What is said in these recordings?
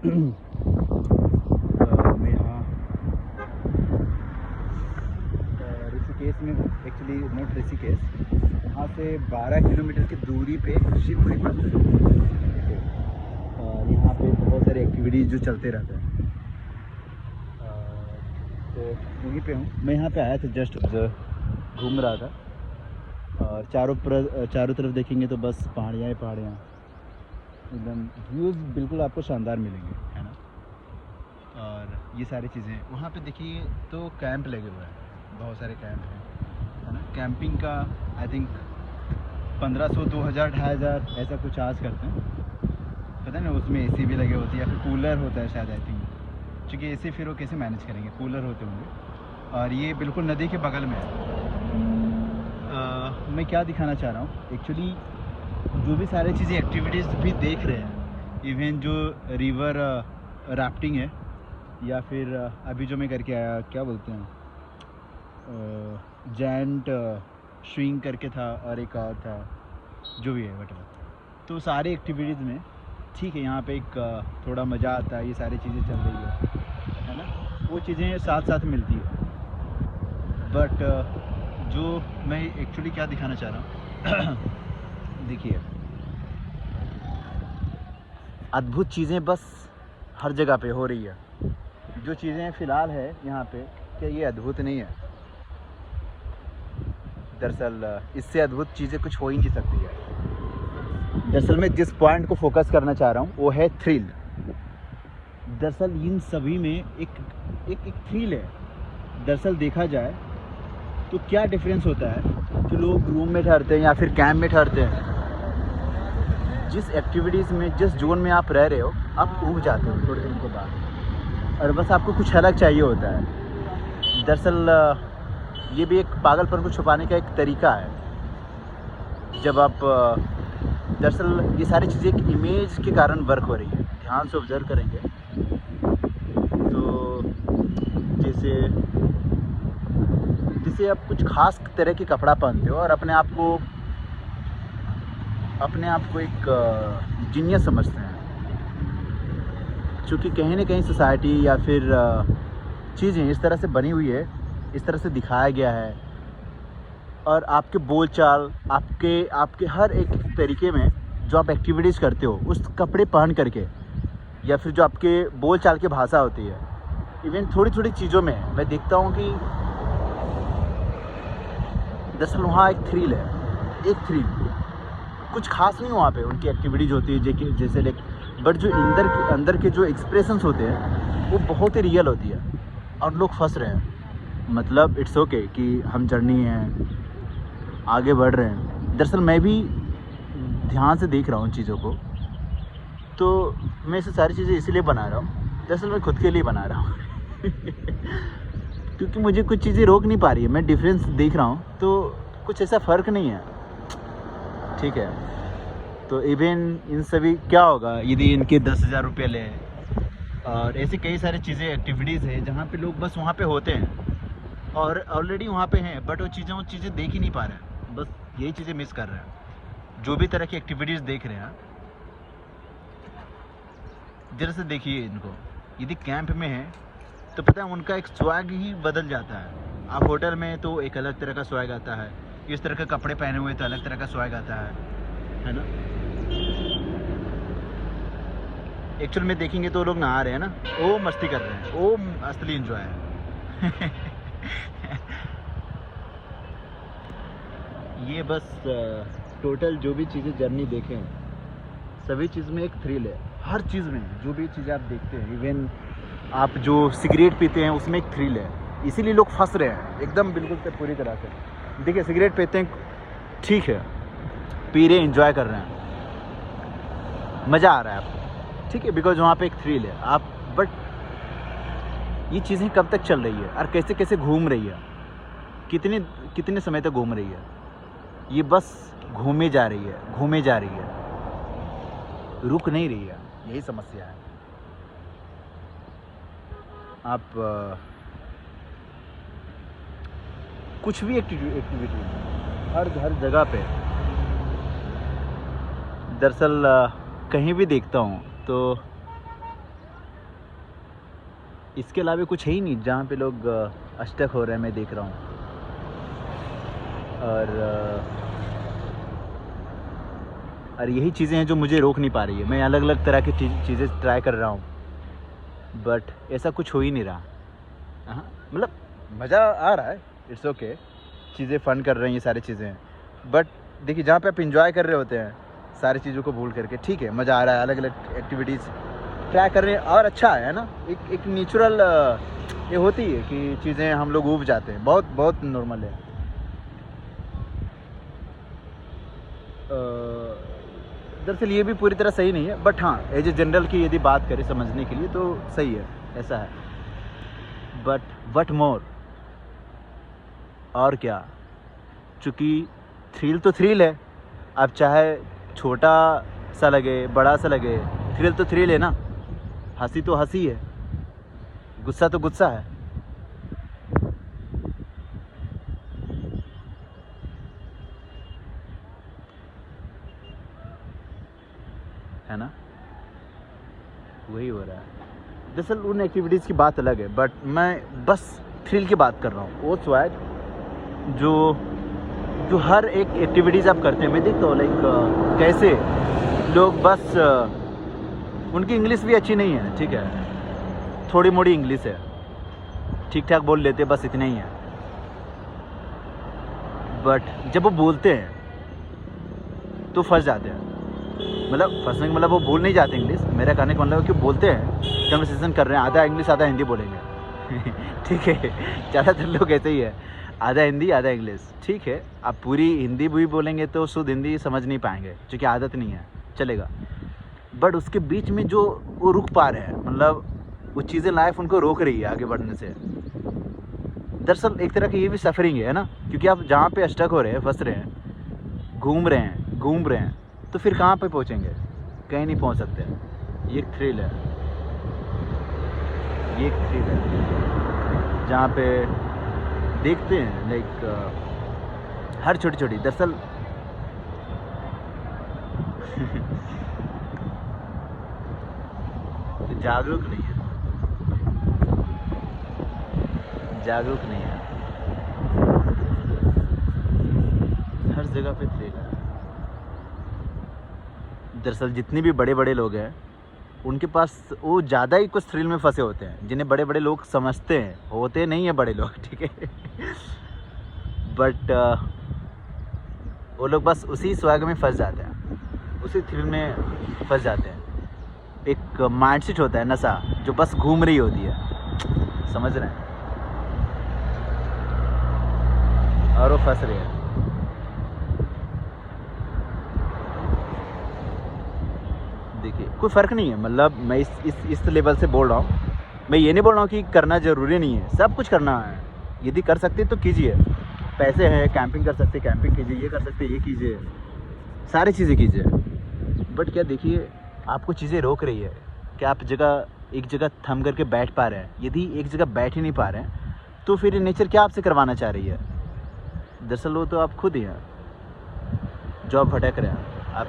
मैं यहाँ ऋषिकेश में हूँ, एक्चुअली नॉट ऋषिकेश। यहाँ से 12 किलोमीटर की दूरी पे शिवपुरी पड़ता है। और यहाँ पे बहुत सारे एक्टिविटीज़ जो चलते रहते हैं, तो वहीं पे हूँ मैं। यहाँ पे आया था, जस्ट घूम रहा था। और चारों तरफ देखेंगे तो बस पहाड़ियाँ ही पहाड़ियाँ, एकदम व्यूज़ बिल्कुल आपको शानदार मिलेंगे, है ना। और ये सारी चीज़ें वहाँ पे देखिए तो कैंप लगे हुए हैं, बहुत सारे कैंप हैं, है ना। कैंपिंग का आई थिंक 1500, 2000, 2500 ऐसा कुछ चार्ज करते हैं, पता नहीं। उसमें एसी भी लगे होती है या फिर कूलर होता है शायद, आई थिंक। क्योंकि एसी फिर वो कैसे मैनेज करेंगे, कूलर होते होंगे। और ये बिल्कुल नदी के बगल में है। मैं क्या दिखाना चाह रहा हूँ एक्चुअली, जो भी सारी चीज़ें एक्टिविटीज़ भी देख रहे हैं, इवन जो रिवर राफ्टिंग है, या फिर अभी जो मैं करके आया, क्या बोलते हैं, जैंट स्विंग करके था, और एक और था, जो भी है वटएवर। तो सारे एक्टिविटीज़ में ठीक है, यहाँ पे एक थोड़ा मज़ा आता है, ये सारी चीज़ें चल रही है ना। वो चीज़ें साथ साथ मिलती है। बट जो मैं एक्चुअली क्या दिखाना चाह रहा हूँ देखिए, अद्भुत चीज़ें बस हर जगह पे हो रही है। जो चीज़ें फ़िलहाल है यहाँ पे, क्या ये अद्भुत नहीं है? दरअसल इससे अद्भुत चीज़ें कुछ हो ही नहीं सकती है। दरअसल मैं जिस पॉइंट को फोकस करना चाह रहा हूँ वो है थ्रिल। दरअसल इन सभी में एक थ्रिल है। दरअसल देखा जाए तो क्या डिफरेंस होता है कि लोग रूम में ठहरते हैं या फिर कैंप में ठहरते हैं। जिस एक्टिविटीज़ में, जिस जोन में आप रह रहे हो, आप ऊब जाते हो थोड़े दिन के बाद, और बस आपको कुछ अलग चाहिए होता है। दरअसल ये भी एक पागलपन को छुपाने का एक तरीका है। जब आप दरअसल ये सारी चीज़ें एक इमेज के कारण वर्क हो रही है। ध्यान से ऑब्जर्व करेंगे तो जैसे आप कुछ खास तरह के कपड़ा पहनते हो और अपने आप को एक जीनियस समझते हैं, क्योंकि कहीं ना कहीं सोसाइटी या फिर चीज़ें इस तरह से बनी हुई है, इस तरह से दिखाया गया है। और आपके बोलचाल, आपके हर एक तरीके में जो आप एक्टिविटीज़ करते हो, उस कपड़े पहन करके, या फिर जो आपके बोलचाल की भाषा होती है, इवन थोड़ी थोड़ी चीज़ों में मैं देखता हूँ कि दरअसल वहाँ एक थ्रिल है। एक थ्रिल कुछ खास नहीं वहाँ पे उनकी एक्टिविटीज़ होती है जैसे बट जो अंदर के जो एक्सप्रेशंस होते हैं वो बहुत ही रियल होती है। और लोग फंस रहे हैं, मतलब इट्स ओके कि हम जर्नी हैं, आगे बढ़ रहे हैं। दरअसल मैं भी ध्यान से देख रहा हूँ चीज़ों को, तो मैं ये सारी चीज़ें इसीलिए बना रहा हूँ। दरअसल मैं खुद के लिए बना रहा हूँ क्योंकि मुझे कुछ चीज़ें रोक नहीं पा रही है। मैं डिफरेंस देख रहा हूँ तो कुछ ऐसा फ़र्क नहीं है, ठीक है। तो इवन इन सभी क्या होगा यदि इनके 10,000 रुपये लें, और ऐसी कई सारी चीज़ें, एक्टिविटीज़ है जहाँ पे लोग बस वहाँ पे होते हैं और ऑलरेडी वहाँ पे हैं, बट वो चीज़ें देख ही नहीं पा रहे हैं। बस यही चीज़ें मिस कर रहे हैं। जो भी तरह की एक्टिविटीज़ देख रहे हैं, जरा से देखिए इनको। यदि कैंप में है तो पता है उनका एक स्वैग ही बदल जाता है। आप होटल में तो एक अलग तरह का स्वैग आता है, इस तरह के कपड़े पहने हुए तो अलग तरह का स्वैग आता है ना। एक्चुअल में देखेंगे तो लोग नहा रहे हैं ना, वो मस्ती कर रहे हैं, वो असली एंजॉय है ये बस टोटल जो भी चीज़ें जर्नी देखें, सभी चीज़ में एक थ्रिल है। हर चीज़ में जो भी चीज़ें आप देखते हैं, इवन आप जो सिगरेट पीते हैं उसमें एक थ्रिल है। इसीलिए लोग फंस रहे हैं एकदम बिल्कुल से पूरी तरह से। देखिए सिगरेट पीते हैं, ठीक है, पी रहे, एंजॉय कर रहे हैं, मज़ा आ रहा है आपको, ठीक है, बिकॉज वहाँ पे एक थ्रिल है। आप बट ये चीज़ें कब तक चल रही है और कैसे कैसे घूम रही है, कितने समय तक घूम रही है? ये बस घूमे जा रही है, रुक नहीं रही है। यही समस्या है। आप कुछ भी एक्टिविटी हर जगह पे, दरअसल कहीं भी देखता हूँ तो इसके अलावा कुछ है ही नहीं जहाँ पे लोग अष्टक हो रहे हैं, मैं देख रहा हूँ। और यही चीज़ें हैं जो मुझे रोक नहीं पा रही है। मैं अलग अलग तरह की चीज़ें ट्राई कर रहा हूँ, बट ऐसा कुछ हो ही नहीं रहा। हाँ, मतलब मज़ा आ रहा है, इट्स ओके, चीज़ें फ़न कर रही हैं, ये सारी चीज़ें। बट देखिए, जहाँ पे आप इंजॉय कर रहे होते हैं सारी चीज़ों को भूल करके, ठीक है, मज़ा आ रहा है, अलग अलग एक्टिविटीज़ ट्राई कर रहे हैं और अच्छा है ना। एक नेचुरल ये होती है कि चीज़ें हम लोग ऊब जाते हैं, बहुत बहुत नॉर्मल है। दरअसल ये भी पूरी तरह सही नहीं है, बट हाँ, एज ए जनरल की यदि बात करें समझने के लिए तो सही है, ऐसा है। बट वट मोर, और क्या, चूँकि थ्रिल तो थ्रिल है, अब चाहे छोटा सा लगे बड़ा सा लगे, थ्रिल तो थ्रिल है ना। हंसी तो हंसी है, गुस्सा तो गुस्सा है ना, वही हो रहा है। दरअसल उन एक्टिविटीज़ की बात अलग है, बट मैं बस थ्रिल की बात कर रहा हूँ। वो स्वैग जो जो हर एक एक्टिविटीज़ आप करते हैं, मैं देखता हूँ लाइक कैसे लोग बस उनकी इंग्लिश भी अच्छी नहीं है, ठीक है, थोड़ी मोड़ी इंग्लिश है, ठीक ठाक बोल लेते हैं, बस इतना ही है। बट जब वो बोलते हैं तो फंस जाते हैं। मतलब फंसने का मतलब वो भूल नहीं जाते इंग्लिश, मेरा कहने का मतलब कि बोलते हैं, कन्वर्सेशन कर रहे हैं, आधा इंग्लिश आधा हिंदी बोलेंगे ठीक है, ज़्यादातर लोग ऐसे ही है, आधा हिंदी आधा इंग्लिश, ठीक है। आप पूरी हिंदी भी बोलेंगे तो शुद्ध हिंदी समझ नहीं पाएंगे, क्योंकि आदत नहीं है, चलेगा। बट उसके बीच में जो वो रुक पा रहे हैं, मतलब वो चीज़ें लाइफ उनको रोक रही है आगे बढ़ने से। दरअसल एक तरह की ये भी सफरिंग है ना, क्योंकि आप जहाँ पे स्टक हो रहे हैं, फंस रहे हैं, घूम रहे हैं, तो फिर कहाँ पे पहुँचेंगे? कहीं नहीं पहुँच सकते। ये एक थ्रिल है, ये एक थ्रिल है जहाँ पे देखते हैं लाइक हर छोटी छोटी, दरअसल जागरूक नहीं है, जागरूक नहीं है, हर जगह पे थ्रिल है। दरअसल जितने भी बड़े बड़े लोग हैं, उनके पास वो ज़्यादा ही कुछ थ्रिल में फंसे होते हैं, जिन्हें बड़े बड़े लोग समझते हैं, होते नहीं हैं बड़े लोग, ठीक है बट वो लोग बस उसी स्वैग में फंस जाते हैं, उसी थ्रिल में फंस जाते हैं। एक माइंडसेट होता है, नशा, जो बस घूम रही होती है, समझ रहे हैं, और वो फंस रहे हैं। देखिए, कोई फ़र्क नहीं है, मतलब मैं इस लेवल से बोल रहा हूँ। मैं ये नहीं बोल रहा हूँ कि करना ज़रूरी नहीं है, सब कुछ करना है, यदि कर सकते तो कीजिए। पैसे हैं, कैंपिंग कर सकते, कैंपिंग कीजिए, ये कर सकते, ये कीजिए, सारी चीज़ें कीजिए। बट क्या, देखिए, आपको चीज़ें रोक रही है कि आप एक जगह थम करके बैठ पा रहे हैं। यदि एक जगह बैठ ही नहीं पा रहे हैं, तो फिर नेचर क्या आपसे करवाना चाह रही है? दरअसल वो तो आप खुद ही हैं जो आप भटक रहे हैं। आप,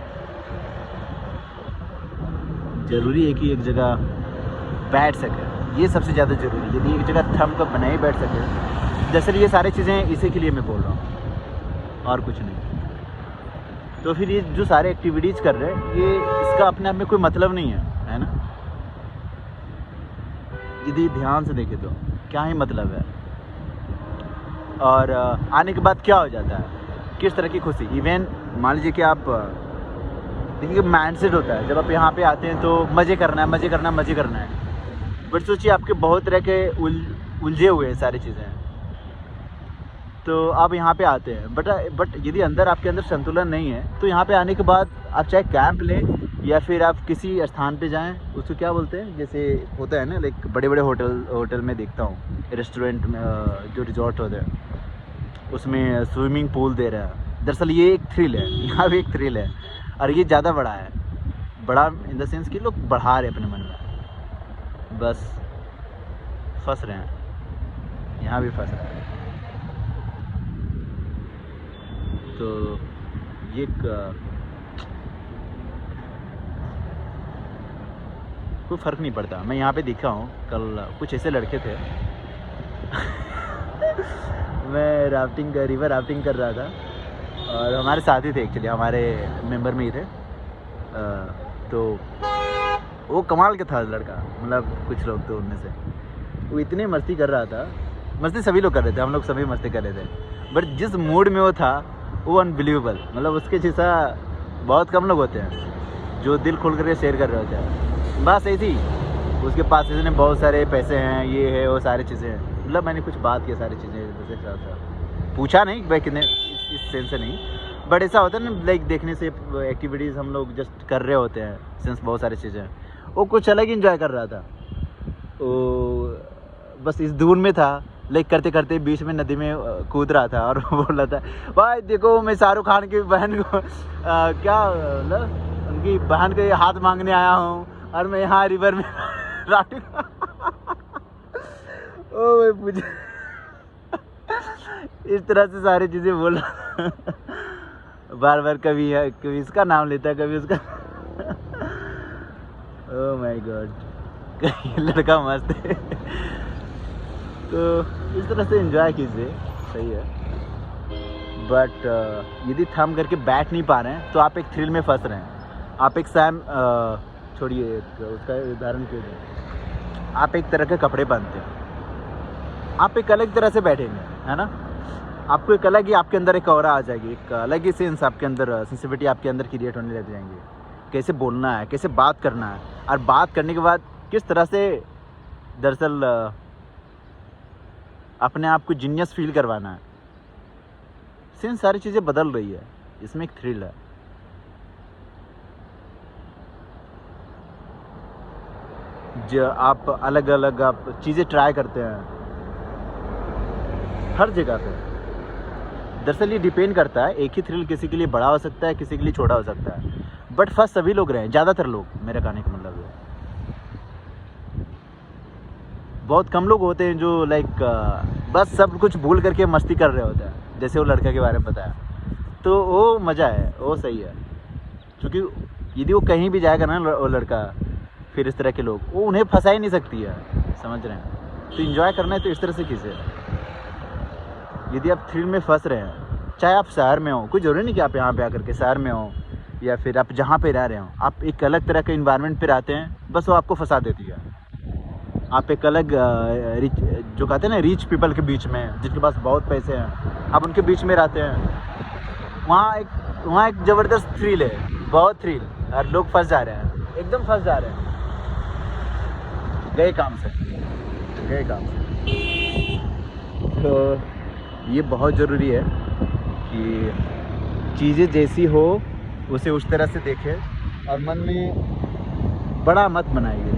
ज़रूरी है कि एक जगह बैठ सके, ये सबसे ज़्यादा ज़रूरी है। यदि एक जगह थम कर बनाए बैठ सके, दरअसल ये सारी चीज़ें इसी के लिए मैं बोल रहा हूँ, और कुछ नहीं। तो फिर ये जो सारे एक्टिविटीज़ कर रहे हैं, ये इसका अपने आप में कोई मतलब नहीं है ना। यदि ध्यान से देखें तो क्या ही मतलब है, और आने के बाद क्या हो जाता है, किस तरह की खुशी। इवन मान लीजिए कि आप देखिए, माइंडसेट होता है, जब आप यहाँ पे आते हैं तो मज़े करना है, मज़े करना है, मज़े करना है। बट सोचिए, आपके बहुत तरह के उलझे हुए हैं सारी चीज़ें, तो आप यहाँ पे आते हैं, बट यदि आपके अंदर संतुलन नहीं है, तो यहाँ पे आने के बाद आप चाहे कैंप लें या फिर आप किसी स्थान पे जाएं, उसको क्या बोलते हैं, जैसे होता है ना, लाइक बड़े बड़े होटल में देखता हूँ, रेस्टोरेंट में जो रिजॉर्ट होते हैं, उसमें स्विमिंग पूल दे रहा है। दरअसल ये एक थ्रिल है, यहाँ भी एक थ्रिल है, और ये ज़्यादा बड़ा है, बड़ा इन द सेंस कि लोग बढ़ा रहे अपने मन में, बस फंस रहे हैं, यहाँ भी फंस रहे हैं। तो ये कोई फ़र्क नहीं पड़ता। मैं यहाँ पे देखा हूँ, कल कुछ ऐसे लड़के थे मैं रिवर राफ्टिंग कर रहा था और हमारे साथ ही थे, एक्चुअली हमारे मेंबर में ही थे। तो वो कमाल का था लड़का, मतलब कुछ लोग तो उनमें से, वो इतनी मस्ती कर रहा था। मस्ती सभी लोग कर रहे थे, हम लोग सभी मस्ती कर रहे थे, बट जिस मूड में वो था वो अनबिलीवेबल। मतलब उसके जैसा बहुत कम लोग होते हैं जो दिल खोल करके शेयर कर रहे होते हैं। बस ऐसी उसके पास इसने बहुत सारे पैसे हैं, ये है वो सारी चीज़ें हैं। मतलब मैंने कुछ बात किया सारी चीज़ें जैसे था, पूछा नहीं भाई कितने, इस सेंस से नहीं, बट ऐसा होता है ना, लाइक देखने से एक्टिविटीज़ हम लोग जस्ट कर रहे होते हैं, सेंस बहुत सारी चीज़ें। वो कुछ अलग ही इंजॉय कर रहा था, वो बस इस धुन में था, लाइक करते करते बीच में नदी में कूद रहा था और बोल रहा था भाई देखो मैं शाहरुख खान की बहन को क्या मतलब उनकी बहन के हाथ मांगने आया हूँ और मैं यहाँ रिवर में राफ्टिंग ओ भाई मुझे इस तरह से सारी चीज़ें बोल रहा बार बार, कभी इसका नाम लेता, कभी उसका ओह माय गॉड लड़का मस्त है। तो इस तरह से एंजॉय कीजिए, सही है। बट यदि थम करके बैठ नहीं पा रहे हैं तो आप एक थ्रिल में फंस रहे हैं। आप एक छोड़िए उसका उदाहरण क्यों दें, आप एक तरह के कपड़े पहनते हैं, आप एक अलग तरह से बैठेंगे, है ना। आपको एक अलग ही आपके अंदर एक ऑरा आ जाएगी, एक अलग ही सेंस आपके अंदर, सेंसिटिविटी आपके अंदर क्रिएट होने लग जाएंगी। कैसे बोलना है, कैसे बात करना है, और बात करने के बाद किस तरह से दरअसल अपने आप को जीनियस फील करवाना है। सेंस सारी चीज़ें बदल रही है, इसमें एक थ्रिल है। जो आप अलग अलग आप चीज़ें ट्राई करते हैं हर जगह पे। दरअसल ये डिपेंड करता है, एक ही थ्रिल किसी के लिए बड़ा हो सकता है, किसी के लिए छोटा हो सकता है, बट फर्स्ट सभी लोग रहे, ज़्यादातर लोग, मेरे कहने का मतलब है। बहुत कम लोग होते हैं जो लाइक बस सब कुछ भूल करके मस्ती कर रहे होते हैं, जैसे वो लड़का के बारे में बताया, तो वो मज़ा है, वो सही है। क्योंकि यदि वो कहीं भी जाएगा ना वो लड़का, फिर इस तरह के लोग, वो उन्हें फंसा ही नहीं सकती है, समझ रहे हैं। तो इन्जॉय करना है तो इस तरह से कीजिए। यदि आप थ्रिल में फंस रहे हैं, चाहे आप शहर में हो, कोई ज़रूरी नहीं कि आप यहाँ पे आकर के शहर में हो, या फिर आप जहाँ पे रह रहे हो, आप एक अलग तरह के इन्वायरमेंट पे रहते हैं, बस वो आपको फंसा देती है। आप एक अलग जो कहते हैं ना रिच पीपल के बीच में, जिनके पास बहुत पैसे हैं, आप उनके बीच में रहते हैं, वहाँ एक ज़बरदस्त थ्रिल है, बहुत थ्रिल, और लोग फंस जा रहे हैं, एकदम फंस जा रहे हैं, गए काम से। तो ये बहुत ज़रूरी है कि चीज़ें जैसी हो उसे उस तरह से देखें और मन में बड़ा मत बनाइए।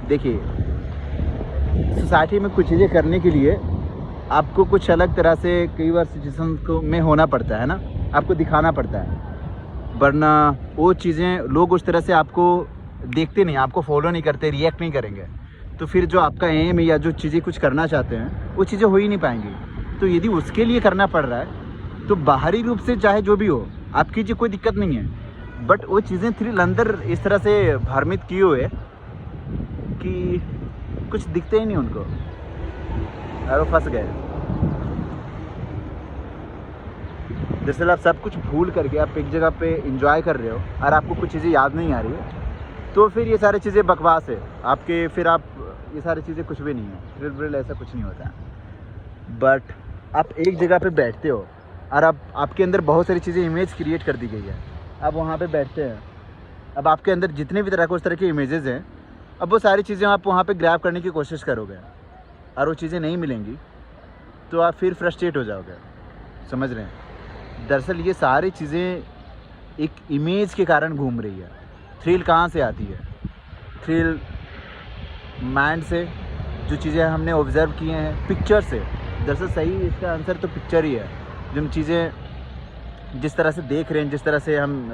देखिए, सोसाइटी में कुछ चीज़ें करने के लिए आपको कुछ अलग तरह से कई बार सिचुएशन को में होना पड़ता है ना, आपको दिखाना पड़ता है, वरना वो चीज़ें लोग उस तरह से आपको देखते नहीं, आपको फॉलो नहीं करते, रिएक्ट नहीं करेंगे, तो फिर जो आपका एम या जो चीज़ें कुछ करना चाहते हैं वो चीज़ें हो ही नहीं पाएंगी। तो यदि उसके लिए करना पड़ रहा है तो बाहरी रूप से चाहे जो भी हो आप कीजिए, कोई दिक्कत नहीं है, बट वो चीज़ें थ्रिल अंदर इस तरह से भ्रमित किए हुए कि कुछ दिखते ही नहीं उनको, और वो फंस गए। दरअसल आप सब कुछ भूल करके आप एक जगह पे एंजॉय कर रहे हो और आपको कुछ चीज़ें याद नहीं आ रही है, तो फिर ये सारी चीज़ें बकवास है आपके, फिर आप ये सारी चीज़ें कुछ भी नहीं है, थ्रिल ऐसा कुछ नहीं होता। बट आप एक जगह पे बैठते हो और अब आपके अंदर बहुत सारी चीज़ें इमेज क्रिएट कर दी गई है, आप वहाँ पे बैठते हैं, अब आपके अंदर जितने भी तरह के उस तरह के इमेजेस हैं, अब वो सारी चीज़ें आप वहाँ पे ग्रैब करने की कोशिश करोगे और वो चीज़ें नहीं मिलेंगी तो आप फिर फ्रस्ट्रेट हो जाओगे, समझ रहे हैं। दरअसल ये सारी चीज़ें एक इमेज के कारण घूम रही है। थ्रिल कहाँ से आती है? थ्रिल माइंड से, जो चीज़ें हमने ऑब्ज़र्व किए हैं, पिक्चर से। दरअसल सही इसका आंसर तो पिक्चर ही है। जो चीज़ें जिस तरह से देख रहे हैं, जिस तरह से हम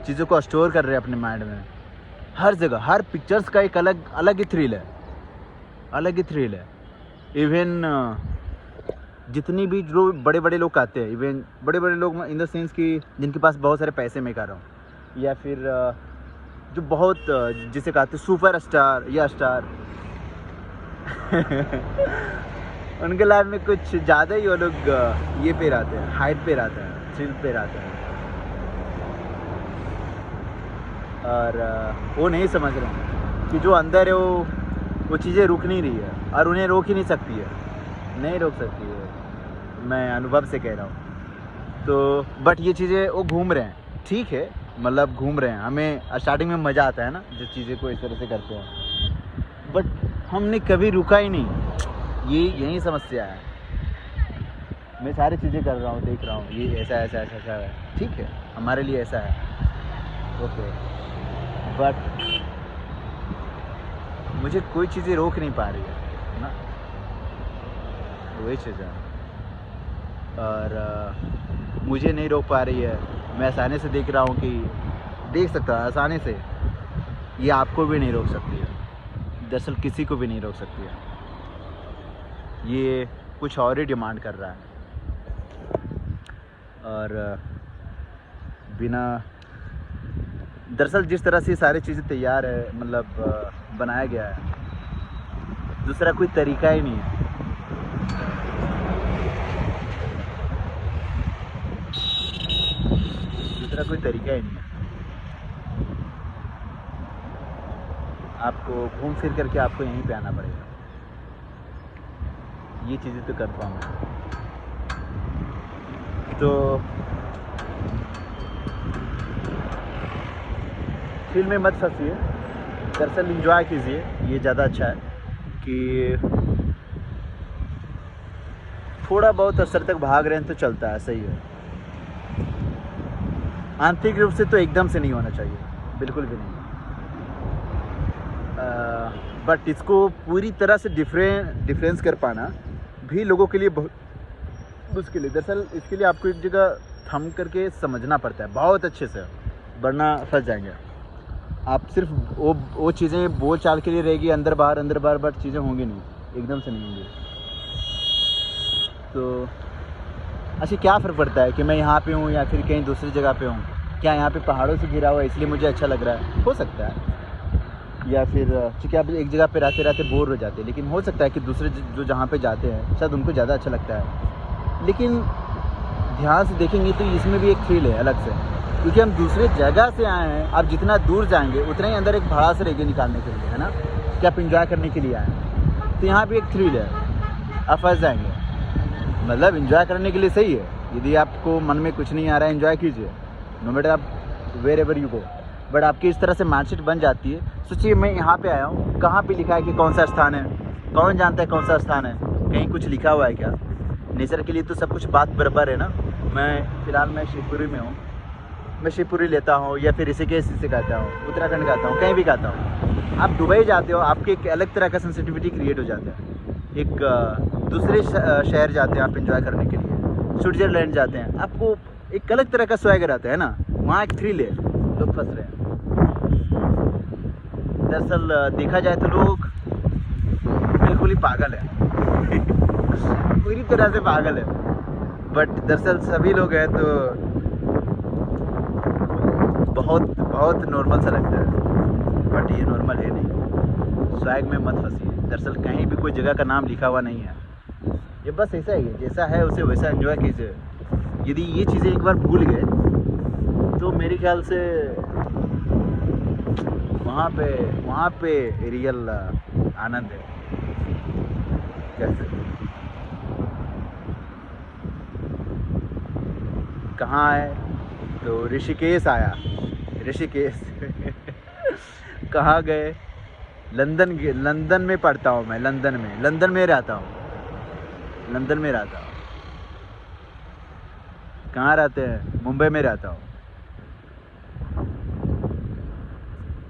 चीज़ों को स्टोर कर रहे हैं अपने माइंड में, हर जगह हर पिक्चर्स का एक अलग ही थ्रिल है, अलग ही थ्रिल है। इवन जितनी भी जो बड़े बड़े लोग आते हैं, इवन बड़े बड़े लोग इन द सेंस कि जिनके पास बहुत सारे पैसे मैं कह रहा हूँ, या फिर जो बहुत जिसे कहते हैं सुपर स्टार या स्टार उनके लाइफ में कुछ ज़्यादा ही वो लोग ये पे रहते हैं, हाइट पे रहते हैं, थ्रिल पे रहते हैं, और वो नहीं समझ रहे हैं कि जो अंदर है वो चीज़ें रुक नहीं रही है और उन्हें रोक ही नहीं सकती है, नहीं रोक सकती है, मैं अनुभव से कह रहा हूँ। तो बट ये चीज़ें वो घूम रहे हैं, ठीक है, मतलब घूम रहे हैं, हमें स्टार्टिंग में मज़ा आता है ना जो चीज़ें को इस तरह से करते हैं, बट हमने कभी रुका ही नहीं, यही समस्या है। मैं सारी चीज़ें कर रहा हूँ, देख रहा हूँ, ये ऐसा ऐसा ऐसा ऐसा है, ठीक है, हमारे लिए ऐसा है, ओके, बट मुझे कोई चीज़ें रोक नहीं पा रही है ना, वही चीज़ है, और मुझे नहीं रोक पा रही है। मैं आसानी से देख रहा हूँ कि देख सकता है आसानी से, ये आपको भी नहीं रोक सकती है, दरअसल किसी को भी नहीं रोक सकती है, ये कुछ और ही डिमांड कर रहा है, और बिना दरअसल जिस तरह से सारी चीज़ें तैयार है, मतलब बनाया गया है, दूसरा कोई तरीका ही नहीं है। दूसरा कोई तरीका ही नहीं है। आपको घूम फिर करके आपको यहीं पे आना पड़ेगा, ये चीज़ें तो करता हूँ मैं। तो फिल्म में मत फंसिए, दरअसल इंजॉय कीजिए, ये ज़्यादा अच्छा है कि थोड़ा बहुत असर तक भाग रहे हैं तो चलता है, सही है। आंतरिक रूप से तो एकदम से नहीं होना चाहिए, बिल्कुल भी नहीं, बट इसको पूरी तरह से डिफरेंस कर पाना भी लोगों के लिए बहुत मुश्किल है। दरअसल इसके लिए आपको एक जगह थम करके समझना पड़ता है बहुत अच्छे से, वरना फंस जाएंगे आप। सिर्फ वो चीज़ें बोल चाल के लिए रहेगी, अंदर बाहर बट चीज़ें होंगी नहीं, एकदम से नहीं होंगी। तो अच्छा, क्या फ़र्क पड़ता है कि मैं यहाँ पे हूँ या फिर कहीं दूसरी जगह पे हूँ? क्या यहाँ पे पहाड़ों से घिरा हुआ है इसलिए मुझे अच्छा लग रहा है? हो सकता है, या फिर चूँकि आप एक जगह पे रहते बोर हो जाते हैं, लेकिन हो सकता है कि दूसरे जो जहाँ पे जाते हैं शायद उनको ज़्यादा अच्छा लगता है। लेकिन ध्यान से देखेंगे तो इसमें भी एक थ्रिल है अलग से, क्योंकि हम दूसरे जगह से आए हैं। आप जितना दूर जाएंगे उतना ही अंदर एक भड़ास रहेगी निकालने के लिए, है ना, कि आप इंजॉय करने के लिए आए हैं। तो यहाँ भी एक थ्रिल है, आप फंस जाएंगे, मतलब इंजॉय करने के लिए सही है। यदि आपको मन में कुछ नहीं आ रहा है, इंजॉय कीजिए, नो मैटर आप wherever you go. But आपकी इस तरह से माइंडसेट बन जाती है, सोचिए मैं यहाँ पे आया हूँ, कहाँ पे लिखा है कि कौन सा स्थान है, कौन जानता है कौन सा स्थान है, कहीं कुछ लिखा हुआ है क्या? नेचर के लिए तो सब कुछ बात बराबर है ना। मैं फ़िलहाल मैं शिवपुरी में हूँ, मैं शिवपुरी लेता हूँ या फिर ऋषिकेश से कहता हूँ, उत्तराखंड कहता हूँ, कहीं भी कहता हूँ। आप दुबई जाते हो, आपके एक अलग तरह का सेंसिटिविटी क्रिएट हो जाता है। एक दूसरे शहर जाते हैं आप इंजॉय करने के लिए, स्विट्ज़रलैंड जाते हैं, आपको एक अलग तरह का स्वैगर आता है ना, वहाँ एक थ्रिल है, लोग फंस रहे हैं। दरअसल देखा जाए तो लोग बिल्कुल ही पागल है पूरी तरह से पागल है, बट दरअसल सभी लोग हैं तो बहुत बहुत नॉर्मल सा लगता है, बट ये नॉर्मल है नहीं। स्वैग में मत फंसिए, दरअसल कहीं भी कोई जगह का नाम लिखा हुआ नहीं है, ये बस ऐसा ही है, जैसा है उसे वैसा एंजॉय कीजिए। यदि ये चीज़ें एक बार भूल गए तो मेरे ख्याल से वहाँ पे रियल आनंद है। कैसे कहाँ है? तो ऋषिकेश आया, ऋषिकेश कहाँ गए? लंदन में पढ़ता हूँ मैं, लंदन में रहता हूँ, लंदन में रहता हूँ। कहाँ रहते हैं? मुंबई में रहता हूँ।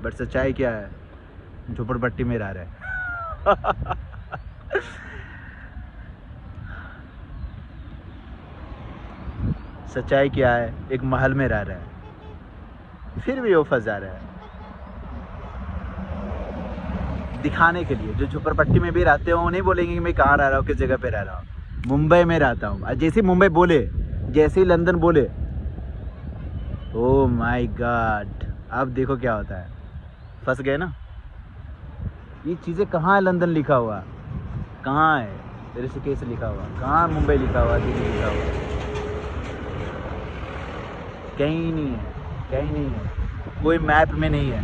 बट सच्चाई क्या है? झोपड़पट्टी में रह रहे हैं सच्चाई क्या है? एक महल में रह रहे हैं, फिर भी वो फंस जा रहे हैं दिखाने के लिए। जो झोपड़पट्टी में भी रहते हो नहीं बोलेंगे कि मैं कहाँ रह रहा हूँ, किस जगह पे रह रहा हूँ, मुंबई में रहता हूँ। जैसे ही मुंबई बोले, जैसे ही लंदन बोले, ओह माय गॉड, अब देखो क्या होता है। फंस गए ना। ये चीज़ें कहाँ है? लंदन लिखा हुआ, कहाँ है ऋषिकेश लिखा हुआ, कहाँ मुंबई लिखा हुआ, दिल्ली लिखा हुआ, कहीं नहीं है, कहीं नहीं है, कोई मैप में नहीं है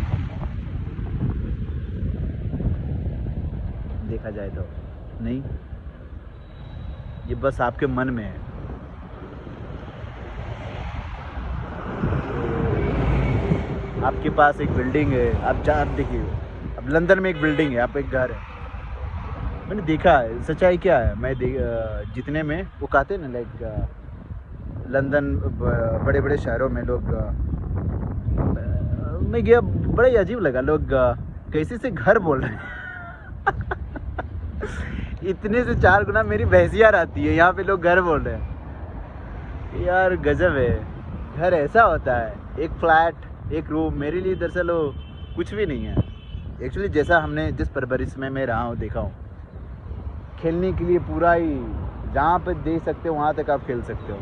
देखा जाए तो। नहीं, ये बस आपके मन में है। आपके पास एक बिल्डिंग है, आप देखिए, अब लंदन में एक बिल्डिंग है, आप एक घर है, मैंने देखा है। सच्चाई क्या है, मैं जितने में वो कहते हैं ना, लाइक लंदन बड़े बड़े शहरों में लोग, मैं गया, बड़ा ही अजीब लगा, लोग कैसे से घर बोल रहे हैं इतने से 4 गुना मेरी भैंसियार आती है, यहाँ पे लोग घर बोल रहे हैं। यार गजब है। घर ऐसा होता है, एक फ्लैट, एक रूम, मेरे लिए दरअसल वो कुछ भी नहीं है एक्चुअली। जैसा हमने जिस परवरिश में मैं रहा हूँ, देखा हूँ, खेलने के लिए पूरा ही, जहाँ पे देख सकते हो वहाँ तक आप खेल सकते हो।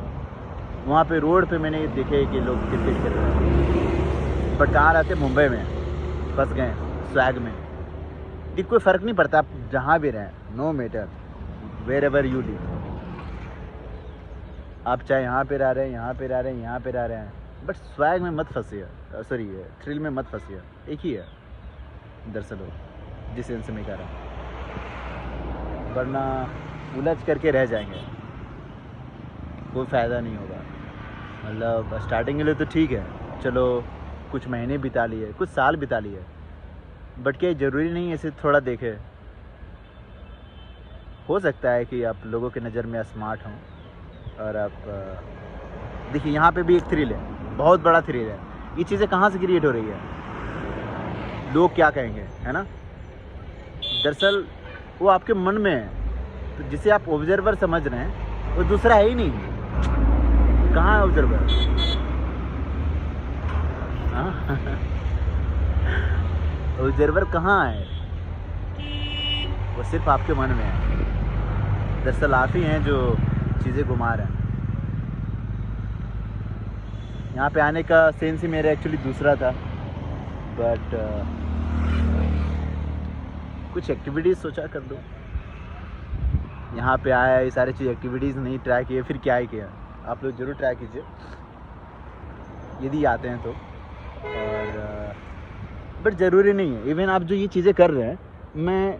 वहाँ पे रोड पे मैंने देखे कि लोग क्रिकेट खेल रहे हैं, बट कहाँ रहते? मुंबई में फंस गए, स्वैग में। कोई फ़र्क नहीं पड़ता, आप जहाँ भी रहें, no matter wherever you live, आप चाहे यहाँ पे रह रहे हैं, यहाँ पे रह रहे हैं, यहाँ पे रह रहे हैं, बट स्वैग में मत फंसिए, सॉरी थ्रिल में मत फंसिए। एक ही है दरअसल वो, जिस सेंस में कह रहा हूँ, वरना उलझ करके रह जाएंगे, कोई फ़ायदा नहीं होगा। मतलब स्टार्टिंग के लिए तो ठीक है, चलो कुछ महीने बिता लिए, कुछ साल बिता लिए, बट क्या ज़रूरी नहीं है इसे थोड़ा देखे। हो सकता है कि आप लोगों की नज़र में स्मार्ट हों और आप देखिए, यहाँ पे भी एक थ्रिल है, बहुत बड़ा थ्रिल है। ये चीज़ें कहाँ से क्रिएट हो रही है? लोग क्या कहेंगे, है ना। दरअसल वो आपके मन में है, तो जिसे आप ऑब्जर्वर समझ रहे हैं वो दूसरा है ही नहीं। कहाँ है ऑब्जर्वर? ऑब्जर्वर कहाँ है? वो सिर्फ आपके मन में है। दरअसल आप ही हैं जो चीज़ें घुमा रहे हैं। यहाँ पे आने का सेंस ही मेरा एक्चुअली दूसरा था, बट कुछ एक्टिविटीज़ सोचा कर दो। यहाँ पे आया, ये सारी चीज़ एक्टिविटीज़ नहीं ट्राई किए, फिर क्या ही किया। आप लोग ज़रूर ट्राई कीजिए यदि आते हैं तो। और बट ज़रूरी नहीं है, इवन आप जो ये चीज़ें कर रहे हैं, मैं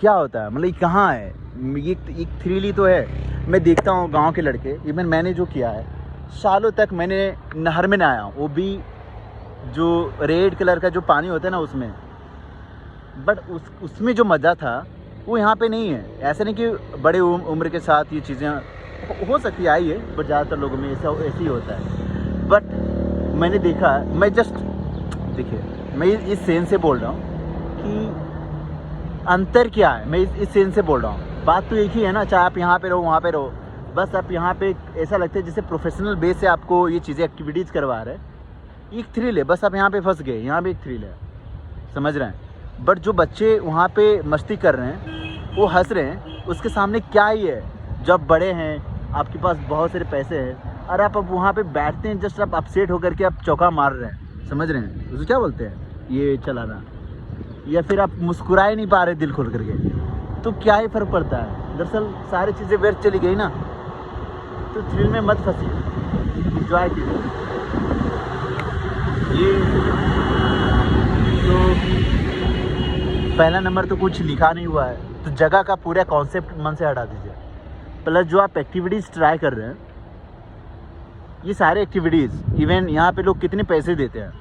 क्या होता है, मतलब ये कहाँ है? ये एक थ्रिल ही तो है। मैं देखता हूँ गांव के लड़के, इवन मैंने जो किया है, सालों तक मैंने नहर में नहाया हूँ, वो भी जो रेड कलर का जो पानी होता है ना उसमें, बट उसमें जो मज़ा था वो यहाँ पे नहीं है। ऐसा नहीं कि बड़े उम्र के साथ ये चीज़ें हो सकती है, आई है, बट ज़्यादातर लोगों में ऐसा ही होता है। बट मैंने देखा, मैं जस्ट देखिए, मैं इस सेंस से बोल रहा हूँ कि अंतर क्या है। मैं इस सेंस से बोल रहा हूँ, बात तो एक ही है ना, चाहे आप यहाँ पे रहो, वहाँ पे रहो, बस आप यहाँ पे ऐसा लगता है जैसे प्रोफेशनल बेस से आपको ये चीज़ें एक्टिविटीज़ करवा रहे हैं। एक थ्रिल है, बस आप यहाँ पे फंस गए, यहाँ भी एक थ्रिल है, समझ रहे हैं। बट जो बच्चे वहाँ पे मस्ती कर रहे हैं, वो हंस रहे हैं, उसके सामने क्या ही है? जब बड़े हैं, आपके पास बहुत सारे पैसे हैं, और आप अब वहाँ पे बैठते हैं, जस्ट आप अपसेट होकर के आप चौका मार रहे हैं, समझ रहे हैं उसे क्या बोलते हैं, ये चलाना, या फिर आप मुस्कुरा ही नहीं पा रहे दिल खोल करके, तो क्या ही फ़र्क पड़ता है? दरअसल सारी चीज़ें व्यर्थ चली गई ना। तो थ्रिल में मत फंसिए, एंजॉय कीजिए। ये तो पहला नंबर तो कुछ लिखा नहीं हुआ है, तो जगह का पूरा कॉन्सेप्ट मन से हटा दीजिए। प्लस जो आप एक्टिविटीज़ ट्राई कर रहे हैं, ये सारे एक्टिविटीज़, इवन यहाँ पे लोग कितने पैसे देते हैं।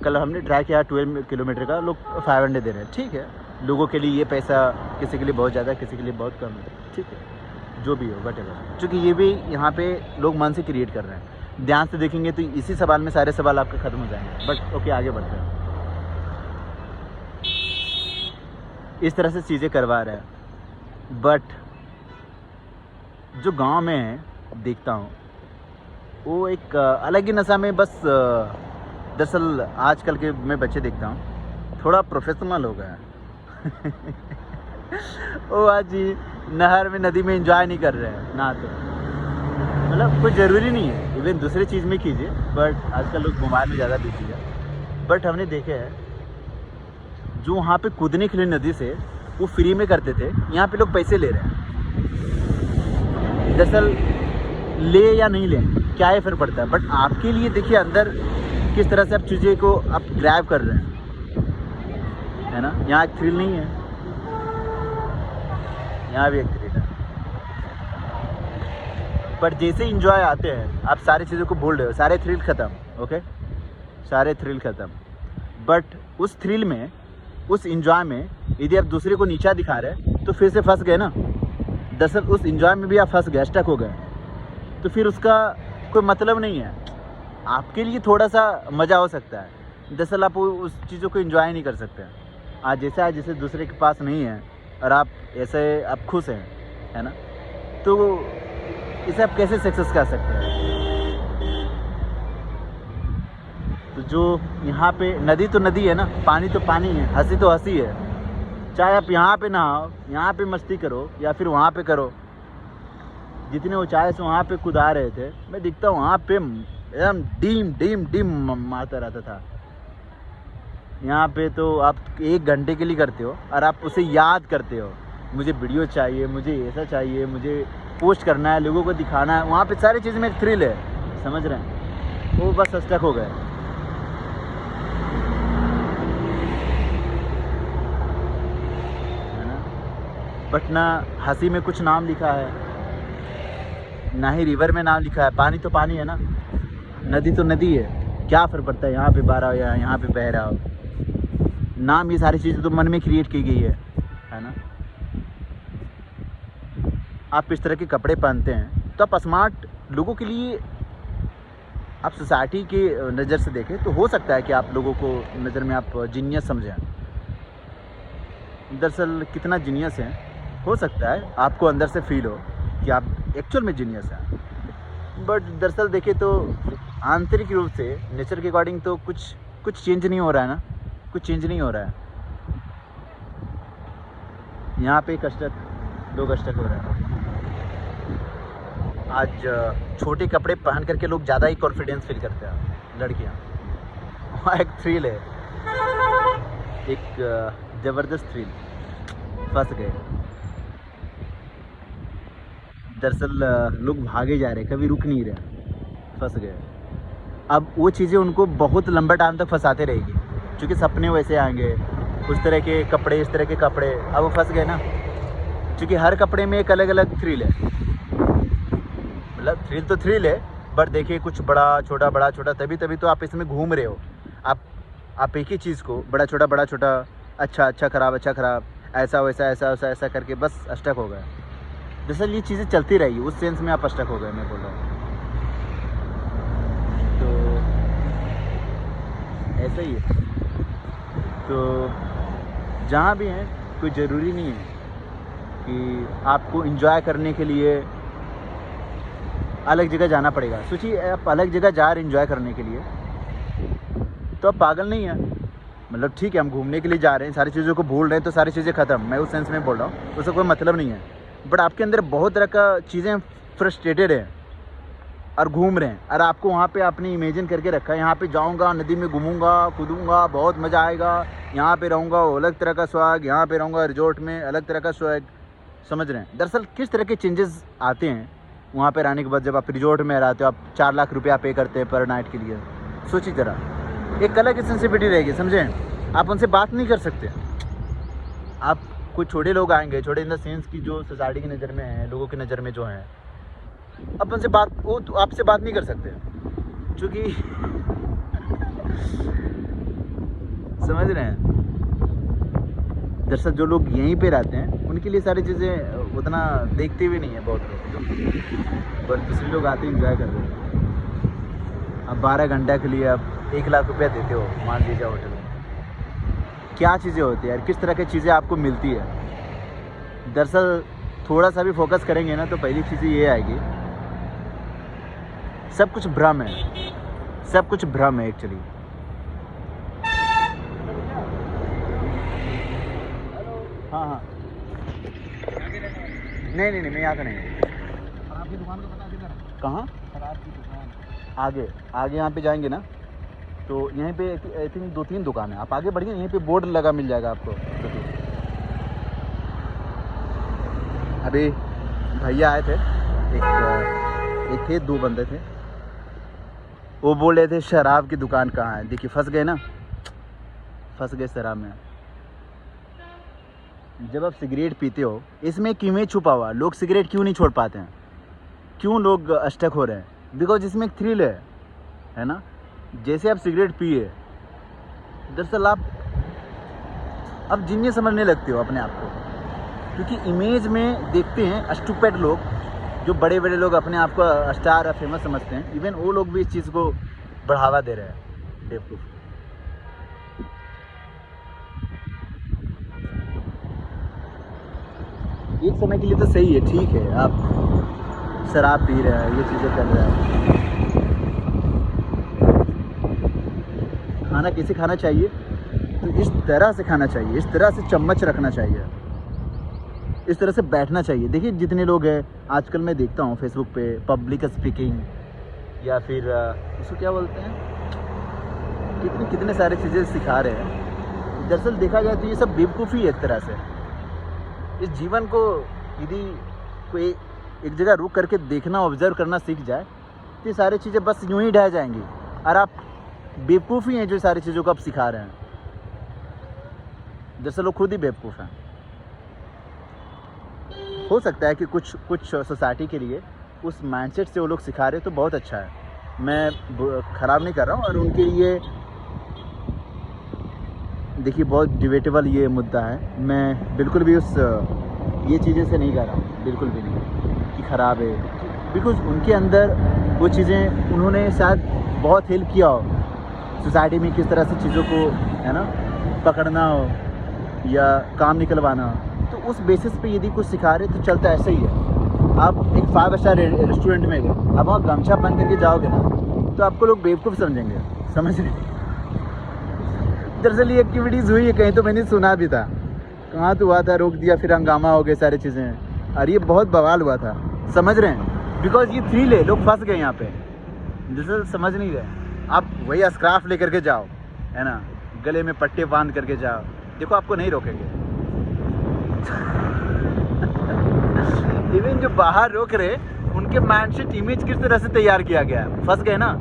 कल हमने ट्राई किया 12 किलोमीटर का, लोग 500 दे रहे हैं, ठीक है। लोगों के लिए ये पैसा किसी के लिए बहुत ज़्यादा, किसी के लिए बहुत कम है, ठीक है, जो भी हो वटेवर। क्योंकि ये भी यहाँ पे लोग मन से क्रिएट कर रहे हैं। ध्यान से देखेंगे तो इसी सवाल में सारे सवाल आपके ख़त्म हो जाएंगे। बट ओके, आगे बढ़ते हैं। इस तरह से चीज़ें करवा रहे हैं, बट जो गांव में है देखता हूँ, वो एक अलग ही नशा में, बस दरअसल आजकल के मैं बच्चे देखता हूँ थोड़ा प्रोफेशनल हो गया है वो आज ही नहर में, नदी में एंजॉय नहीं कर रहे हैं ना, तो मतलब कोई ज़रूरी नहीं है, इवन दूसरी चीज़ में कीजिए, बट आजकल लोग मोबाइल में ज़्यादा बिजी है। बट हमने देखे हैं जो वहाँ पे कूदने के लिए नदी से वो फ्री में करते थे, यहाँ पे लोग पैसे ले रहे हैं। दरअसल ले या नहीं ले क्या ही फ़र्क पड़ता है, बट आपके लिए देखिए अंदर किस तरह से आप चीज़ें को आप ग्रैब कर रहे हैं, है ना। यहाँ एक थ्रिल नहीं है, यहाँ भी एक थ्रिल है। पर जैसे इंजॉय आते हैं आप सारी चीज़ों को भूल रहे हो, सारे थ्रिल ख़त्म। ओके, सारे थ्रिल ख़त्म। बट उस थ्रिल में, उस इंजॉय में यदि आप दूसरे को नीचा दिखा रहे हैं तो फिर से फंस गए ना। दरअसल उस इंजॉय में भी आप फंस गए, स्टक हो गए, तो फिर उसका कोई मतलब नहीं है। आपके लिए थोड़ा सा मज़ा हो सकता है, दरअसल आप उस चीज़ों को एंजॉय नहीं कर सकते। आज जैसे दूसरे के पास नहीं है और आप ऐसे आप खुश हैं, है ना, तो इसे आप कैसे सक्सेस कर सकते हैं। तो जो यहाँ पे नदी तो नदी है ना, पानी तो पानी है, हंसी तो हंसी है। चाहे आप यहाँ पे नहाओ, यहाँ पे मस्ती करो या फिर वहाँ पे करो। जितने ऊंचाई से वहाँ पे कूदा रहे थे, मैं दिखता हूँ वहाँ पे एकदम डीम डीम डीम मारता रहता था। यहाँ पे तो आप 1 घंटे के लिए करते हो और आप उसे याद करते हो, मुझे वीडियो चाहिए, मुझे ऐसा चाहिए, मुझे पोस्ट करना है, लोगों को दिखाना है। वहाँ पे सारी चीज़ में एक थ्रिल है, समझ रहे हैं। वो बस स्टक हो गए। है ना, बट ना हंसी में कुछ नाम लिखा है, ना ही रिवर में नाम लिखा है। पानी तो पानी है ना, नदी तो नदी है, क्या फ़र्क पड़ता है यहाँ पे बह रहा हो या यहाँ पे बह रहा हो। नाम ये सारी चीज़ें तो मन में क्रिएट की गई है ना। आप इस तरह के कपड़े पहनते हैं तो आप स्मार्ट लोगों के लिए, आप सोसाइटी की नज़र से देखें तो हो सकता है कि आप लोगों को नज़र में आप जीनियस समझें। दरअसल कितना जीनियस है, हो सकता है आपको अंदर से फील हो कि आप एक्चुअल में जीनियस हैं। बट दरअसल देखें तो आंतरिक रूप से नेचर के अकॉर्डिंग तो कुछ चेंज नहीं हो रहा है ना, कुछ चेंज नहीं हो रहा है। यहाँ पे लोग स्टक हो रहे हैं। आज छोटे कपड़े पहन करके लोग ज़्यादा ही कॉन्फिडेंस फील करते हैं, लड़कियाँ। वहाँ एक थ्रिल है, एक ज़बरदस्त थ्रिल, फंस गए। दरअसल लोग भागे जा रहे, कभी रुक नहीं रहे, फंस गए। अब वो चीज़ें उनको बहुत लंबा टाइम तक फंसाते रहेगी, क्योंकि सपने वैसे आएंगे, उस तरह के कपड़े, इस तरह के कपड़े। अब वो फंस गए ना, क्योंकि हर कपड़े में एक अलग अलग थ्रिल है। मतलब थ्रिल तो थ्रिल है, बट देखिए कुछ बड़ा छोटा, तभी तो आप इसमें घूम रहे हो। आप एक ही चीज़ को बड़ा छोटा, अच्छा खराब, ऐसा वैसा, ऐसा करके बस स्टक हो गए। दरअसल ये चीज़ें चलती रहेगी, उस सेंस में आप स्टक हो गए, मैं बोल रहा हूँ। तो ऐसा ही है। तो जहाँ भी हैं, कोई ज़रूरी नहीं है कि आपको एंजॉय करने के लिए अलग जगह जाना पड़ेगा। सोचिए आप अलग जगह जा रहे एंजॉय करने के लिए, तो आप पागल नहीं हैं। मतलब ठीक है, हम घूमने के लिए जा रहे हैं, सारी चीज़ों को भूल रहे हैं, तो सारी चीज़ें ख़त्म, मैं उस सेंस में बोल रहा हूँ, उसका कोई मतलब नहीं है। बट आपके अंदर बहुत तरह का चीज़ें फ्रस्ट्रेटेड हैं और घूम रहे हैं, और आपको वहाँ पे आपने इमेजिन करके रखा है, यहाँ पे जाऊँगा, नदी में घूमूंगा, कूदूँगा, बहुत मज़ा आएगा, यहाँ पे रहूँगा, अलग तरह का स्वाग, यहाँ पे रहूँगा रिजॉर्ट में, अलग तरह का स्वाग, समझ रहे हैं। दरअसल किस तरह के चेंजेस आते हैं वहाँ पे रहने के बाद। जब आप रिजॉर्ट में रहते हो, आप 4 लाख रुपया पे करते हैं पर नाइट के लिए, सोचिए ज़रा, एक अलग की सेंसिटिविटी रहेगी, समझें। आप उनसे बात नहीं कर सकते। आप कुछ छोटे लोग आएंगे, छोटे इन द सेंस की जो सोसाइटी की नज़र में है, लोगों की नज़र में जो है, आप उनसे वो तो आपसे बात नहीं कर सकते, क्योंकि समझ रहे हैं। दरअसल जो लोग यहीं पे रहते हैं उनके लिए सारी चीज़ें उतना देखते भी नहीं है बहुत लोग, पर दूसरे लोग आते इंजॉय करते हैं। अब 12 घंटा के लिए आप 1 लाख रुपया देते हो, मान लीजिए होटल में, क्या चीज़ें होती है यार, किस तरह की चीज़ें आपको मिलती है। दरअसल थोड़ा सा भी फोकस करेंगे ना, तो पहली चीज़ ये आएगी, सब कुछ भ्रम है, सब कुछ भ्रम है एक्चुअली। हाँ, नहीं, मैं यहाँ का नहीं। आपकी दुकान का पता किधर है? कहाँ? शराब की दुकान। आगे यहाँ पे जाएंगे ना, तो यहीं पे आई थिंक 2-3 दुकान है, आप आगे बढ़िए, यहीं पे बोर्ड लगा मिल जाएगा आपको। अभी भैया आए थे, एक थे, 2 बंदे थे, वो बोल रहे थे शराब की दुकान कहाँ है। देखिए फंस गए ना, फंस गए शराब में। जब आप सिगरेट पीते हो, इसमें एक इमेज छुपा हुआ, लोग सिगरेट क्यों नहीं छोड़ पाते हैं, क्यों लोग स्टक हो रहे हैं, बिकॉज इसमें एक थ्रिल है ना। जैसे आप सिगरेट पिए, दरअसल आप जीनियस समझने लगते हो अपने आप को, क्योंकि इमेज में देखते हैं स्टूपिड लोग, जो बड़े बड़े लोग अपने आप को स्टार या फेमस समझते हैं, इवन वो लोग भी इस चीज़ को बढ़ावा दे रहे हैं, बेवकूफ़। एक समय के लिए तो सही है, ठीक है, आप शराब पी रहे हैं, ये चीज़ें कर रहे हैं। खाना कैसे खाना चाहिए, तो इस तरह से खाना चाहिए, इस तरह से चम्मच रखना चाहिए, इस तरह से बैठना चाहिए। देखिए जितने लोग हैं आजकल, मैं देखता हूँ फेसबुक पे, पब्लिक स्पीकिंग या फिर उसको क्या बोलते हैं, कितने सारे चीज़ें सिखा रहे हैं। दरअसल देखा जाए तो ये सब बेवकूफ़ी है एक तरह से। इस जीवन को यदि कोई एक जगह रुक करके देखना, ऑब्जर्व करना सीख जाए, तो ये सारी चीज़ें बस यूं ही ढह जाएंगी, और आप बेवकूफ़ी हैं जो सारी चीज़ों को आप सिखा रहे हैं। दरअसल वो खुद ही बेवकूफ़ हैं। हो सकता है कि कुछ सोसाइटी के लिए उस माइंडसेट से वो लोग सिखा रहे हैं, तो बहुत अच्छा है, मैं ख़राब नहीं कर रहा हूँ। और उनके लिए देखिए बहुत डिबेटेबल ये मुद्दा है, मैं बिल्कुल भी ये चीज़ें से नहीं कर रहा हूँ, बिल्कुल भी नहीं कि ख़राब है, बिकॉज उनके अंदर वो चीज़ें, उन्होंने शायद बहुत हेल्प किया हो सोसाइटी में, किस तरह से चीज़ों को है ना पकड़ना हो या काम निकलवाना हो, तो उस बेसिस पे यदि कुछ सिखा रहे तो चलता ऐसा ही है। आप एक 5 स्टार रेस्टोरेंट में गए, आप वहाँ गमछा बंद करके जाओगे ना, तो आपको लोग बेवकूफ़ समझेंगे, समझ रहे। दरअसल ये एक्टिविटीज़ हुई है कहीं, तो मैंने सुना भी था, कहाँ तो हुआ था, रोक दिया, फिर हंगामा हो गए, सारी चीज़ें, और ये बहुत बवाल हुआ था, समझ रहे हैं, बिकॉज ये थ्रिल है, लोग फंस गए यहाँ पे, दरअसल समझ नहीं रहे। आप वही स्क्राफ लेकर के जाओ, है ना, गले में पट्टे बांध करके जाओ, देखो आपको नहीं रोकेंगे। इवन जो बाहर रोक रहे, उनके माइंडसेट इमेज किस तरह से तैयार किया गया है, फंस गए ना।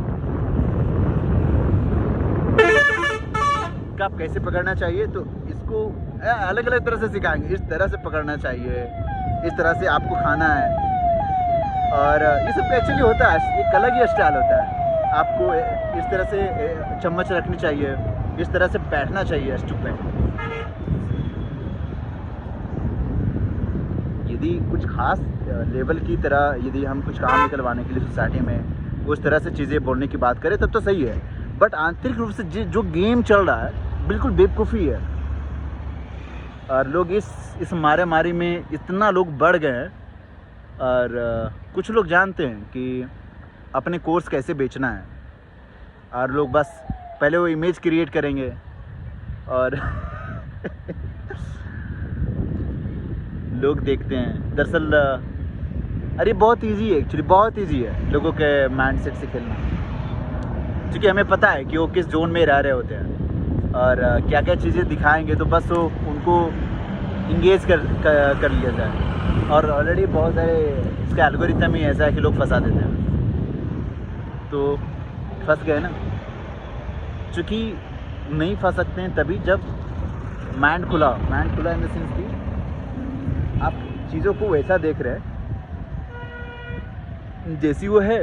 आप कैसे पकड़ना चाहिए, तो इसको अलग अलग तरह से सिखाएंगे, इस तरह से पकड़ना चाहिए, इस तरह से आपको खाना है, और ये सब एक्चुअली होता है, एक अलग ही स्टाइल होता है। आपको इस तरह से चम्मच रखनी चाहिए, इस तरह से बैठना चाहिए स्टूप पे। यदि कुछ खास लेवल की तरह यदि हम कुछ काम निकलवाने के लिए सोसाइटी में उस तरह से चीज़ें बोलने की बात करें, तब तो सही है, बट आंतरिक रूप से जो गेम चल रहा है बिल्कुल बेवकूफ़ी है। और लोग इस मारामारी में इतना लोग बढ़ गए हैं, और कुछ लोग जानते हैं कि अपने कोर्स कैसे बेचना है, और लोग बस पहले वो इमेज क्रिएट करेंगे और लोग देखते हैं। दरअसल अरे बहुत इजी है, एक्चुअली बहुत इजी है लोगों के माइंडसेट से खेलना, क्योंकि हमें पता है कि वो किस जोन में रह रहे होते हैं, और क्या क्या चीज़ें दिखाएंगे तो बस वो उनको इंगेज कर लिया जाए। और ऑलरेडी बहुत सारे इसका एल्गोरिथम ही ऐसा है कि लोग फंसा देते हैं, तो फंस गए ना। चूँकि नहीं फंस सकते हैं तभी जब माइंड खुला इन द सेंस कि आप चीज़ों को वैसा देख रहे हैं जैसी वो है।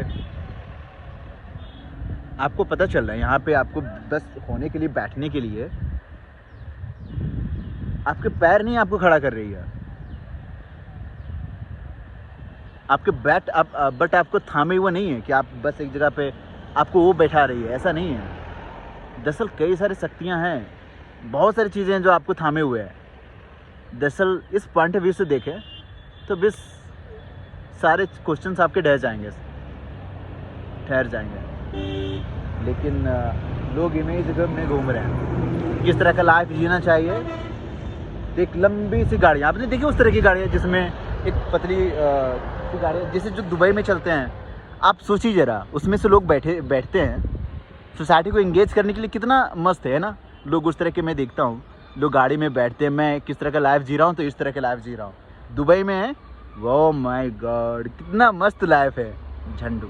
आपको पता चल रहा है यहाँ पे आपको बस होने के लिए, बैठने के लिए आपके पैर नहीं आपको खड़ा कर रही है, आपके बट आपको थामे हुए नहीं है कि आप बस एक जगह पे आपको वो बैठा रही है, ऐसा नहीं है। दरअसल कई सारी शक्तियाँ हैं, बहुत सारी चीज़ें हैं जो आपको थामे हुए हैं। दरअसल इस पॉइंट ऑफ व्यू से देखें तो बस सारे क्वेश्चंस आपके ठहर जाएंगे। लेकिन लोग इमेज में घूम रहे हैं किस तरह का लाइफ जीना चाहिए। तो एक लंबी सी गाड़ी आपने देखी, उस तरह की गाड़ी है जिसमें एक पतली सी गाड़ी है, जैसे जो दुबई में चलते हैं। आप सोचिए ज़रा, उसमें से लोग बैठते हैं, सोसाइटी को एंगेज करने के लिए कितना मस्त है ना। लोग उस तरह के मैं देखता हूँ, लोग गाड़ी में बैठते हैं, मैं किस तरह का लाइफ जी रहा हूँ तो इस तरह का लाइफ जी रहा हूँ। दुबई में है, वो माय गॉड कितना मस्त लाइफ है, झंडू।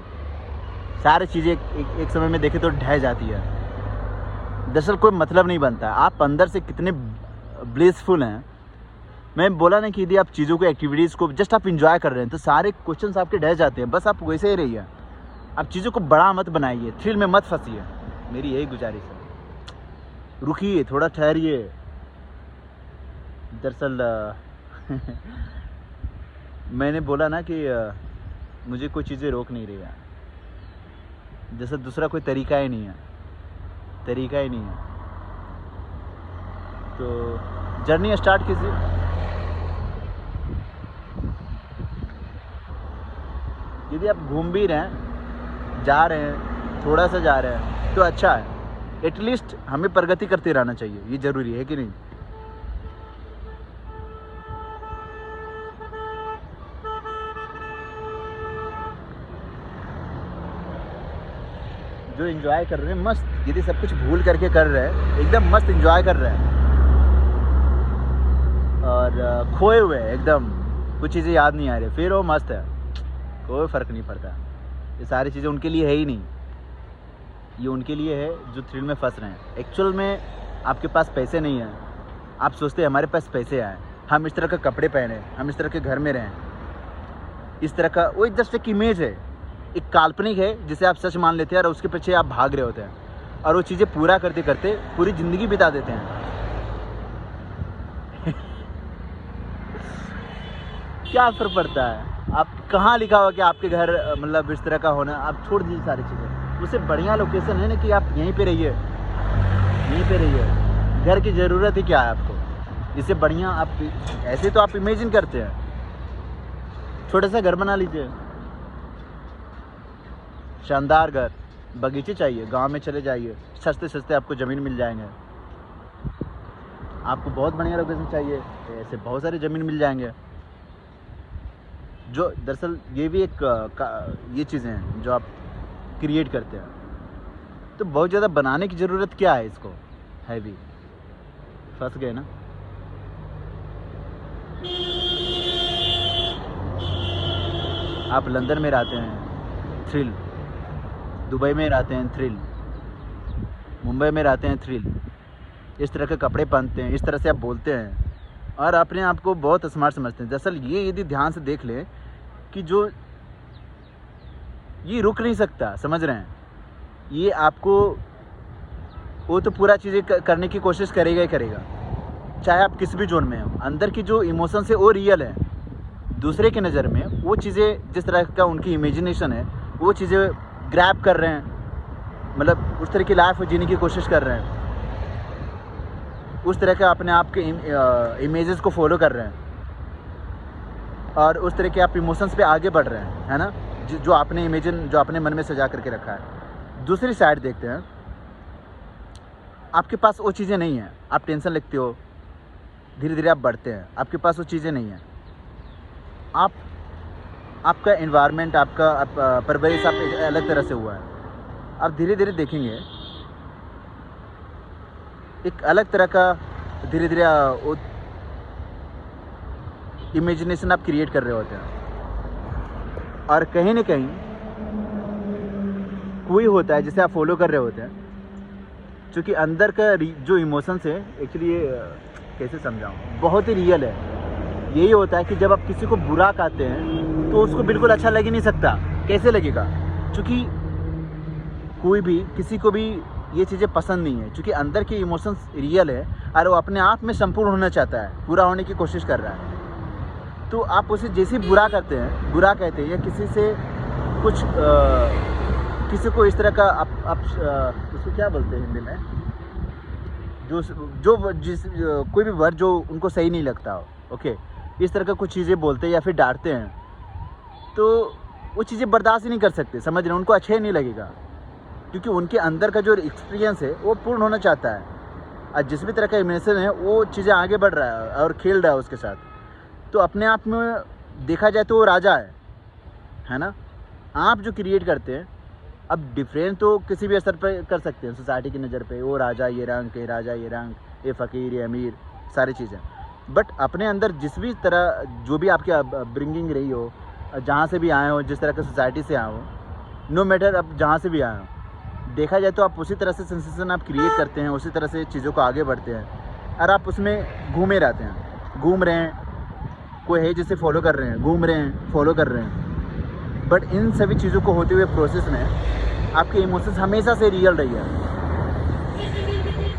सारी चीज़ें एक समय में देखे तो ढह जाती है। दरअसल कोई मतलब नहीं बनता, आप अंदर से कितने ब्लिसफुल हैं। मैं बोला ना कि यदि आप चीज़ों को, एक्टिविटीज़ को जस्ट आप इंजॉय कर रहे हैं तो सारे क्वेश्चंस आपके ढह जाते हैं। बस आप वैसे ही रहिए, आप चीज़ों को बड़ा मत बनाइए, थ्रिल में मत फंसिए, मेरी यही गुजारिश है। रुकिए, थोड़ा ठहरिए। दरअसल मैंने बोला ना कि मुझे कोई चीज़ें रोक नहीं रही है, जैसे दूसरा कोई तरीका ही नहीं है, तरीका ही नहीं है। तो जर्नी स्टार्ट कीजिए। यदि आप घूम भी रहे हैं, जा रहे हैं, थोड़ा सा जा रहे हैं तो अच्छा है। एटलीस्ट हमें प्रगति करते रहना चाहिए, ये ज़रूरी है कि नहीं। जो एंजॉय कर रहे हैं मस्त, यदि सब कुछ भूल करके कर रहे हैं, एकदम मस्त एंजॉय कर रहे हैं और खोए हुए हैं एकदम, कुछ चीज़ें याद नहीं आ रही, फिर वो मस्त है, कोई फ़र्क नहीं पड़ता। ये सारी चीज़ें उनके लिए है ही नहीं, ये उनके लिए है जो थ्रिल में फंस रहे हैं। एक्चुअल में आपके पास पैसे नहीं हैं, आप सोचते हैं हमारे पास पैसे आए, हम इस तरह के कपड़े पहने, हम इस तरह के घर में रहें, इस तरह का, वो जस्ट एक इमेज है, एक काल्पनिक है जिसे आप सच मान लेते हैं और उसके पीछे आप भाग रहे होते हैं और वो चीज़ें पूरा करते करते पूरी ज़िंदगी बिता देते हैं। क्या फ़र्क पड़ता है, आप कहाँ लिखा हुआ कि आपके घर मतलब इस तरह का होना, आप छोड़ दीजिए सारी चीज़ें। उससे बढ़िया लोकेशन है ना कि आप यहीं पे रहिए, यहीं पे रहिए। घर की ज़रूरत ही क्या है आपको, इससे बढ़िया आप ऐसे तो आप इमेजिन करते हैं, छोटा सा घर बना लीजिए, शानदार घर, बगीचे चाहिए, गांव में चले जाइए, सस्ते सस्ते आपको ज़मीन मिल जाएंगे। आपको बहुत बढ़िया लोकेशन चाहिए, ऐसे बहुत सारे ज़मीन मिल जाएंगे। जो दरअसल ये भी ये चीज़ें हैं जो आप क्रिएट करते हैं, तो बहुत ज़्यादा बनाने की ज़रूरत क्या है इसको, हैवी फंस गए ना। आप लंदन में रहते हैं, थ्रिल, दुबई में रहते हैं, थ्रिल, मुंबई में रहते हैं, थ्रिल, इस तरह के कपड़े पहनते हैं, इस तरह से आप बोलते हैं और अपने आप को बहुत स्मार्ट समझते हैं। दरअसल ये यदि ध्यान से देख लें कि जो ये रुक नहीं सकता, समझ रहे हैं, ये आपको वो तो पूरा चीज़ें करने की कोशिश करेगा ही करेगा, चाहे आप किस भी जोन में हो। अंदर की जो इमोशंस है वो रियल है, दूसरे की नज़र में वो चीज़ें जिस तरह का उनकी इमेजिनेशन है वो चीज़ें ग्रैब कर रहे हैं, मतलब उस तरह की लाइफ जीने की कोशिश कर रहे हैं, उस तरह के अपने आप के इमेजेस को फॉलो कर रहे हैं और उस तरह के आप इमोशंस पे आगे बढ़ रहे हैं, है ना, जो आपने इमेजिन, जो आपने मन में सजा करके रखा है। दूसरी साइड देखते हैं, आपके पास वो चीज़ें नहीं हैं, आप टेंशन लेते हो, धीरे धीरे आप बढ़ते हैं, आपके पास वो चीज़ें नहीं हैं, आपका एनवायरनमेंट, आपका परवरिश आप एक अलग तरह से हुआ है, आप धीरे धीरे देखेंगे एक अलग तरह का, धीरे धीरे वो इमेजिनेशन आप क्रिएट कर रहे होते हैं और कहीं ना कहीं कोई होता है जिसे आप फॉलो कर रहे होते हैं, क्योंकि अंदर का जो इमोशंस है, एक्चुअली कैसे समझाऊँ, बहुत ही रियल है। यही होता है कि जब आप किसी को बुरा कहते हैं तो उसको बिल्कुल अच्छा लग ही नहीं सकता, कैसे लगेगा, क्योंकि कोई भी किसी को भी ये चीज़ें पसंद नहीं है, क्योंकि अंदर के इमोशंस रियल है और वो अपने आप में संपूर्ण होना चाहता है, पूरा होने की कोशिश कर रहा है। तो आप उसे जैसे बुरा करते हैं, बुरा कहते हैं, या किसी से कुछ किसी को इस तरह का आप उसको क्या बोलते हैं हिंदी में, कोई भी वर्ड जो उनको सही नहीं लगता हो, ओके, इस तरह का कुछ चीज़ें बोलते हैं या फिर डांटते हैं, तो वो चीज़ें बर्दाश्त ही नहीं कर सकते, समझ रहे हैं, उनको अच्छा ही नहीं लगेगा, क्योंकि उनके अंदर का जो एक्सपीरियंस है वो पूर्ण होना चाहता है और जिस भी तरह का इमेजिनेशन है वो चीज़ें आगे बढ़ रहा है और खेल रहा है उसके साथ। तो अपने आप में देखा जाए तो वो राजा है ना। आप जो क्रिएट करते हैं अब डिफरेंस तो किसी भी असर पे कर सकते हैं सोसाइटी की नज़र पे, वो राजा ये रंग, ये राजा ये रंग, ये फ़कीर ये अमीर, सारी चीज़ें। बट अपने अंदर जिस भी तरह जो भी आपकी ब्रिंगिंग रही हो, जहाँ से भी आए हो, जिस तरह की सोसाइटी से आए हो, नो मैटर अब जहाँ से भी आए हो, देखा जाए तो आप उसी तरह से सेंसेशन आप क्रिएट करते हैं, उसी तरह से चीज़ों को आगे बढ़ते हैं और आप उसमें घूमे रहते हैं, घूम रहे हैं, कोई है जिसे फॉलो कर रहे हैं, घूम रहे हैं, फॉलो कर रहे हैं। बट इन सभी चीज़ों को होते हुए प्रोसेस में आपके इमोशंस हमेशा से रियल रही है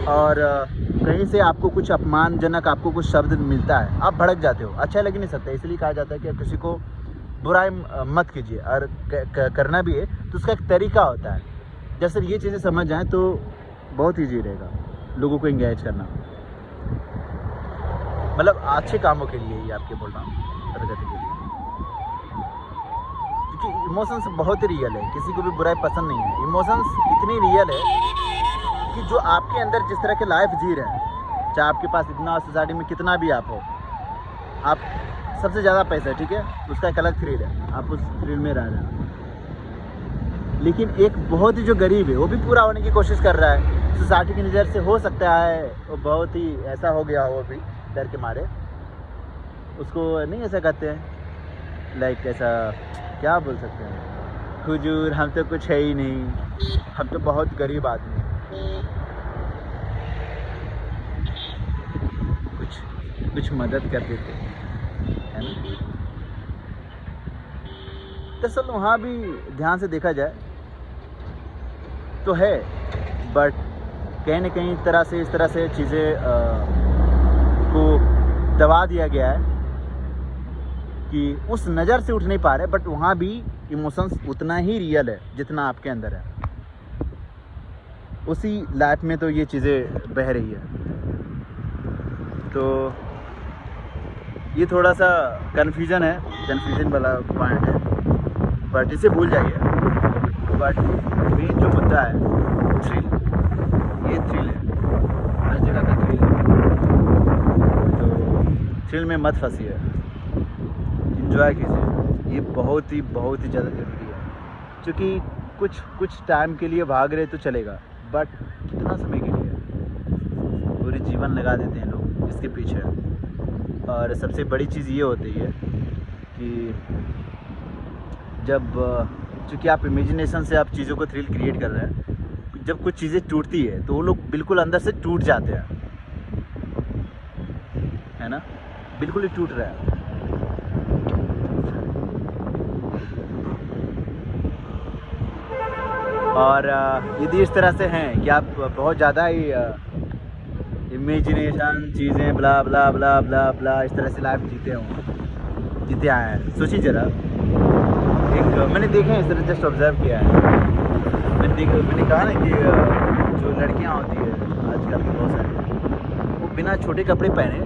और कहीं से आपको कुछ अपमानजनक आपको कुछ शब्द मिलता है, आप भड़क जाते हो, अच्छा लग नहीं सकता। इसलिए कहा जाता है कि किसी को बुराई मत कीजिए और करना भी है तो उसका एक तरीका होता है। जब सर ये चीज़ें समझ जाएँ तो बहुत ईजी रहेगा लोगों को इंगेज करना, मतलब अच्छे कामों के लिए ही आपके बोल रहा हूँ, प्रगति के लिए। क्योंकि इमोशंस बहुत ही रियल है, किसी को भी बुराई पसंद नहीं है। इमोशंस इतनी रियल है कि जो आपके अंदर जिस तरह के लाइफ जी रहे हैं, चाहे आपके पास इतना सोसाइटी में कितना भी आप हो, आप सबसे ज़्यादा पैसा है, ठीक है, उसका एक अलग थ्रिल है, आप उस थ्रिल में रह रहे हैं। लेकिन एक बहुत ही जो गरीब है वो भी पूरा होने की कोशिश कर रहा है, सोसाइटी की नज़र से हो सकता है वो बहुत ही ऐसा हो गया हो, भी डर के मारे उसको नहीं ऐसा कहते हैं, लाइक ऐसा क्या बोल सकते हैं, हुजूर हम तो कुछ है ही नहीं, हम तो बहुत गरीब आदमी हैं, कुछ मदद कर देते हैं, है ना। दरअसल वहाँ भी ध्यान से देखा जाए तो है, बट कहीं न कहीं तरह से इस तरह से चीज़ें को दबा दिया गया है कि उस नज़र से उठ नहीं पा रहे। बट वहाँ भी इमोशंस उतना ही रियल है जितना आपके अंदर है, उसी लाइफ में तो ये चीज़ें बह रही है। तो ये थोड़ा सा कन्फ्यूजन है, कन्फ्यूजन वाला पॉइंट है, बट इसे भूल जाइए। बट मेन जो मुद्दा है थ्रिल, ये थ्रिल है, हर जगह का थ्रिल है। तो थ्रिल में मत फंसिए, इंजॉय कीजिए, ये बहुत ही ज़्यादा ज़रूरी है। क्योंकि कुछ टाइम के लिए भाग रहे तो चलेगा, बट कितना समय के लिए, पूरी जीवन लगा देते हैं लोग इसके पीछे। और सबसे बड़ी चीज़ ये होती है कि जब चूँकि आप इमेजिनेशन से आप चीज़ों को थ्रिल क्रिएट कर रहे हैं, जब कुछ चीज़ें टूटती है तो वो लोग बिल्कुल अंदर से टूट जाते हैं, है ना, बिल्कुल ही टूट रहा है। और यदि इस तरह से हैं कि आप बहुत ज़्यादा ही इमेजिनेशन चीज़ें ब्ला ब्ला ब्ला ब्ला ब्ला इस तरह से लाइफ जीते आए हैं, सोचिए ज़रा। एक मैंने देखा है, इस तरह जस्ट ऑब्जर्व किया है, मैंने कहा ना कि जो लड़कियां होती है आजकल के बहुत सारी, वो बिना छोटे कपड़े पहने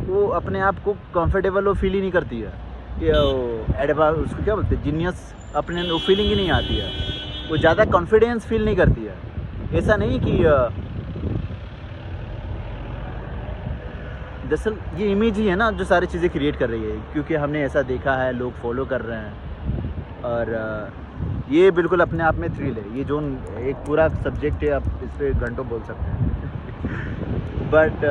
वो अपने आप को कंफर्टेबल वो फील ही नहीं करती है, कि एडवांस उसको क्या बोलते हैं, जीनियस, अपने वो फीलिंग ही नहीं आती है, वो ज़्यादा कॉन्फिडेंस फील नहीं करती है। ऐसा नहीं कि दरअसल ये इमेज ही है ना जो सारी चीज़ें क्रिएट कर रही है, क्योंकि हमने ऐसा देखा है, लोग फॉलो कर रहे हैं। और ये बिल्कुल अपने आप में थ्रिल है, ये जो एक पूरा सब्जेक्ट है, आप इस पर घंटों बोल सकते हैं। बट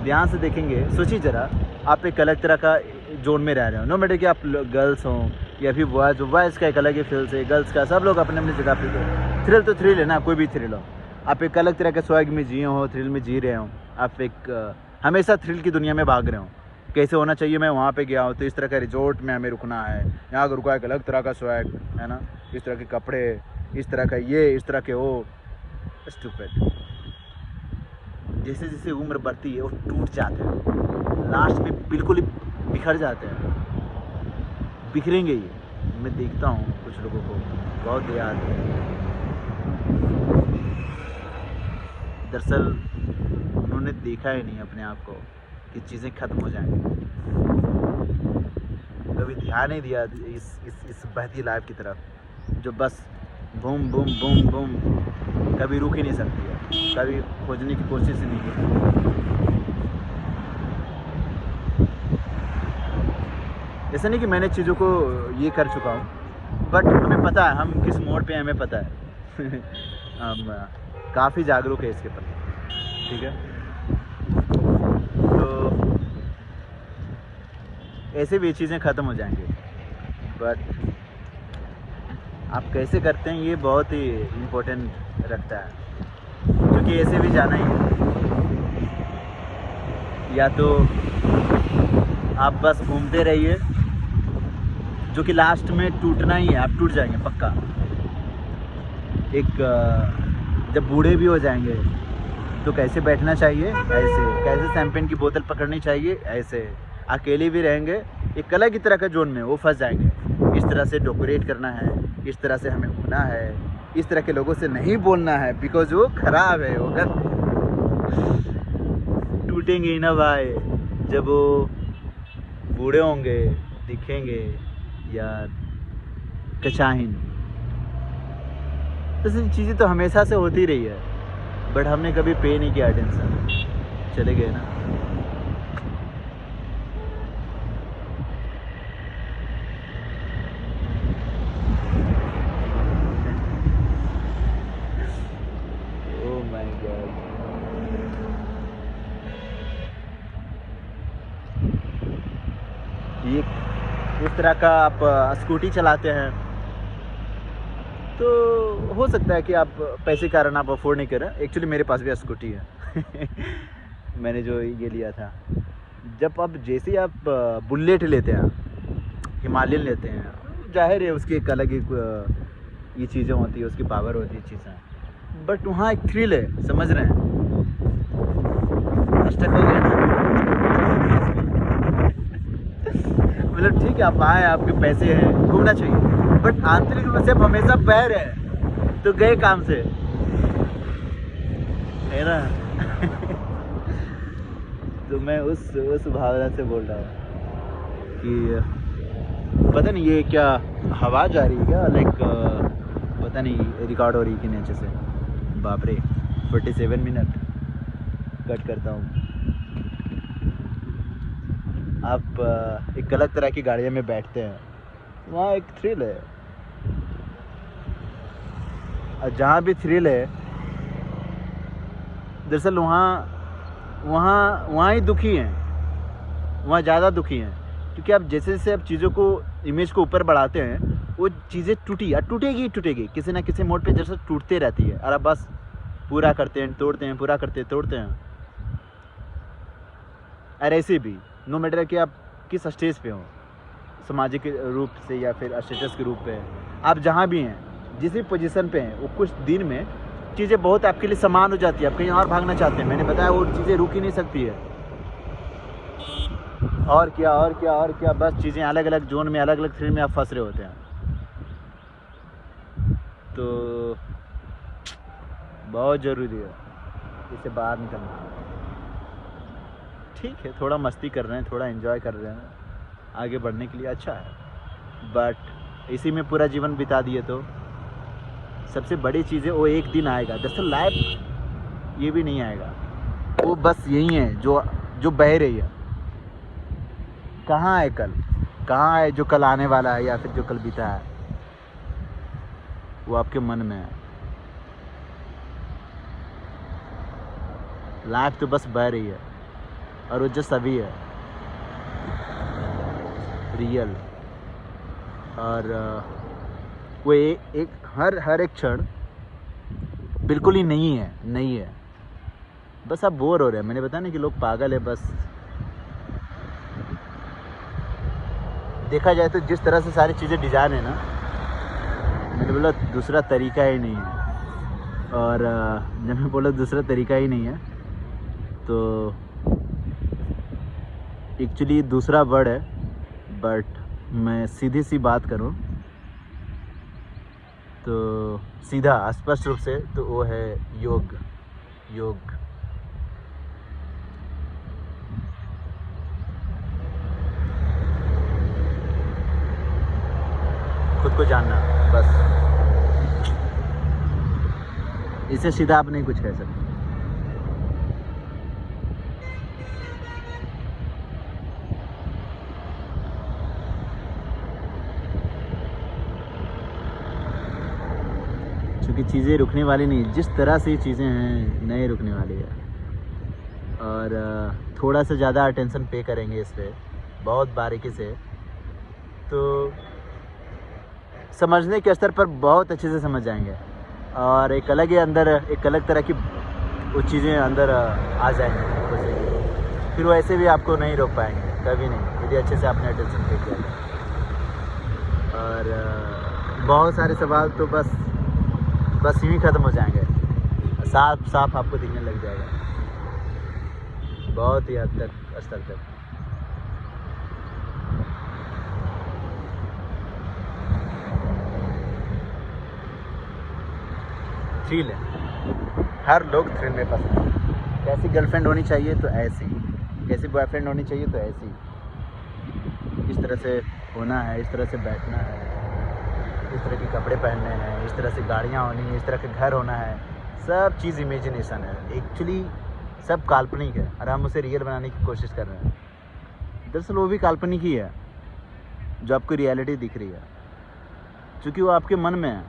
ध्यान से देखेंगे, सोचिए ज़रा, आप एक अलग तरह का जोन में रह रहे हो, नो मैटर कि आप गर्ल्स हों या फिर बॉयज़ का एक अलग ही फील है, गर्ल्स का, सब लोग अपने अपनी जगह पे थ्रिल तो थ्रिल है ना, कोई भी थ्रिल हो। आप एक अलग तरह के स्वैग में जिए हो, थ्रिल में जी रहे हो, आप एक हमेशा थ्रिल की दुनिया में भाग रहे हो। कैसे होना चाहिए, मैं वहाँ पे गया हूँ तो इस तरह का रिजॉर्ट में हमें रुकना है, यहाँ अगर रुका एक अलग तरह का स्वैग है ना, इस तरह के कपड़े, इस तरह का ये, इस तरह के वो। स्टूपिड। जैसे जैसे उम्र बढ़ती है वो टूट जाते हैं, लास्ट में बिल्कुल ही बिखर जाते हैं, बिखरेंगे ही। मैं देखता हूँ कुछ लोगों को, बहुत दया आती है। दरअसल उन्होंने देखा ही नहीं अपने आप को कि चीज़ें ख़त्म हो जाएंगी, कभी ध्यान नहीं दिया इस बहती लाइफ की तरफ, जो बस बूम बूम बूम बूम कभी रुक ही नहीं सकती है, कभी खोजने की कोशिश ही नहीं की। ऐसा नहीं कि मैंने चीज़ों को ये कर चुका हूँ, बट हमें पता है हम किस मोड पे हैं, हमें पता है। हम काफ़ी जागरूक है इसके प्रति, ठीक है। तो ऐसे भी चीज़ें ख़त्म हो जाएंगी, बट आप कैसे करते हैं ये बहुत ही इम्पोर्टेंट रखता है, क्योंकि ऐसे भी जाना ही है। या तो आप बस घूमते रहिए, जो कि लास्ट में टूटना ही है, आप टूट जाएंगे पक्का। एक जब बूढ़े भी हो जाएंगे तो कैसे बैठना चाहिए, ऐसे कैसे शैम्पेन की बोतल पकड़नी चाहिए, ऐसे अकेले भी रहेंगे एक कला की तरह का जोन में वो फंस जाएंगे। इस तरह से डेकोरेट करना है, इस तरह से हमें होना है, इस तरह के लोगों से नहीं बोलना है, बिकॉज वो खराब है। वो अगर टूटेंगे ही ना भाई, जब वो बूढ़े होंगे दिखेंगे यार कचाहीन। तो ऐसी चीज़ें तो हमेशा से होती रही है, बट हमने कभी पे नहीं किया टेंशन, चले गए ना। Oh my God. ये इस तरह का आप स्कूटी चलाते हैं तो हो सकता है कि आप पैसे के कारण आप अफोर्ड नहीं कर रहे। एक्चुअली मेरे पास भी स्कूटी है। मैंने जो ये लिया था, जब आप जैसे ही आप बुलेट लेते हैं, हिमालयन लेते हैं, जाहिर है उसकी एक अलग एक ये चीज़ें होती है, उसकी पावर होती है चीज़ें, बट वहाँ एक थ्रिल है, समझ रहे हैं। स्टक हो गया ना, मतलब ठीक है आप आए, आपके पैसे हैं, घूमना चाहिए, बट आंतरिक रूप से आप हमेशा पैर है तो गए काम से, है ना। तो मैं उस भावना से बोल रहा हूँ कि पता नहीं ये क्या हवा जा रही है क्या, लाइक पता नहीं रिकॉर्ड हो रही है कि नहीं अच्छे से। बाप रे 47 मिनट, कट करता हूँ। आप एक अलग तरह की गाड़ियों में बैठते हैं, वहाँ एक थ्रिल है, और जहाँ भी थ्रिल है दरअसल वहाँ ही दुखी हैं, वहाँ ज़्यादा दुखी हैं, क्योंकि आप जैसे जैसे आप चीज़ों को इमेज को ऊपर बढ़ाते हैं वो चीज़ें टूटेगी किसी ना किसी मोड पे, जैसे टूटते रहती है, और आप बस पूरा करते हैं तोड़ते हैं, पूरा करते हैं तोड़ते हैं। और ऐसे भी नो मैटर कि आप किस स्टेज पे हो, सामाजिक रूप से या फिर स्टेटस के रूप पे, आप जहाँ भी हैं, जिस भी पोजीशन पे हैं, वो कुछ दिन में चीज़ें बहुत आपके लिए समान हो जाती है, आप कहीं और भागना चाहते हैं। मैंने बताया वो चीज़ें रुक ही नहीं सकती है, और क्या, बस चीज़ें अलग अलग जोन में, अलग अलग थ्रिल में आप फंस रहे होते हैं। तो बहुत ज़रूरी है इससे बाहर निकलना। ठीक है थोड़ा मस्ती कर रहे हैं, थोड़ा एंजॉय कर रहे हैं, आगे बढ़ने के लिए अच्छा है, बट इसी में पूरा जीवन बिता दिए तो सबसे बड़ी चीज़ है वो एक दिन आएगा। दरअसल लाइफ ये भी नहीं आएगा, वो बस यही है जो बह रही है। कहाँ है कल, कहाँ है जो कल आने वाला है या फिर जो कल बीता है, वो आपके मन में है। लाइफ तो बस बह रही है, और वो जो सभी है रियल, और वो एक हर एक क्षण बिल्कुल ही नहीं है। बस आप बोर हो रहे हैं। मैंने बताया ना कि लोग पागल है। बस देखा जाए तो जिस तरह से सारी चीज़ें डिज़ाइन है ना, मैंने बोला दूसरा तरीका ही नहीं है, और जब मैं बोला दूसरा तरीका ही नहीं है तो एक्चुअली दूसरा वर्ड है, बट मैं सीधी सी बात करूं तो सीधा स्पष्ट रूप से तो वो है योग। खुद को जानना, बस इससे सीधा आप नहीं कुछ कह सकते। क्योंकि चीज़ें रुकने वाली नहीं, जिस तरह से चीज़ें हैं नहीं रुकने वाली है। और थोड़ा सा ज़्यादा अटेंशन पे करेंगे इस पर बहुत बारीकी से, तो समझने के स्तर पर बहुत अच्छे से समझ जाएंगे और एक अलग ही अंदर एक अलग तरह की वो चीज़ें अंदर आ जाएंगी। फिर वो ऐसे भी आपको नहीं रोक पाएंगे, कभी नहीं, यदि अच्छे से आपने अटेंशन पे किया जाए। और बहुत सारे सवाल तो बस यूँ ही ख़त्म हो जाएंगे, साफ साफ आपको दिखने लग जाएगा बहुत ही हद तक स्तर तक। थ्रिल है, हर लोग थ्रिल में फंसते हैं। कैसी गर्लफ्रेंड होनी चाहिए तो ऐसी, कैसी बॉयफ्रेंड होनी चाहिए तो ऐसी, इस तरह से होना है, इस तरह से बैठना है, इस तरह के कपड़े पहनने हैं, इस तरह से गाड़ियाँ होनी है, इस तरह के घर होना है। सब चीज़ इमेजिनेशन है, एक्चुअली सब काल्पनिक है और हम उसे रियल बनाने की कोशिश कर रहे हैं। दरअसल वो भी काल्पनिक ही है जो आपको रियलिटी दिख रही है, क्योंकि वो आपके मन में है।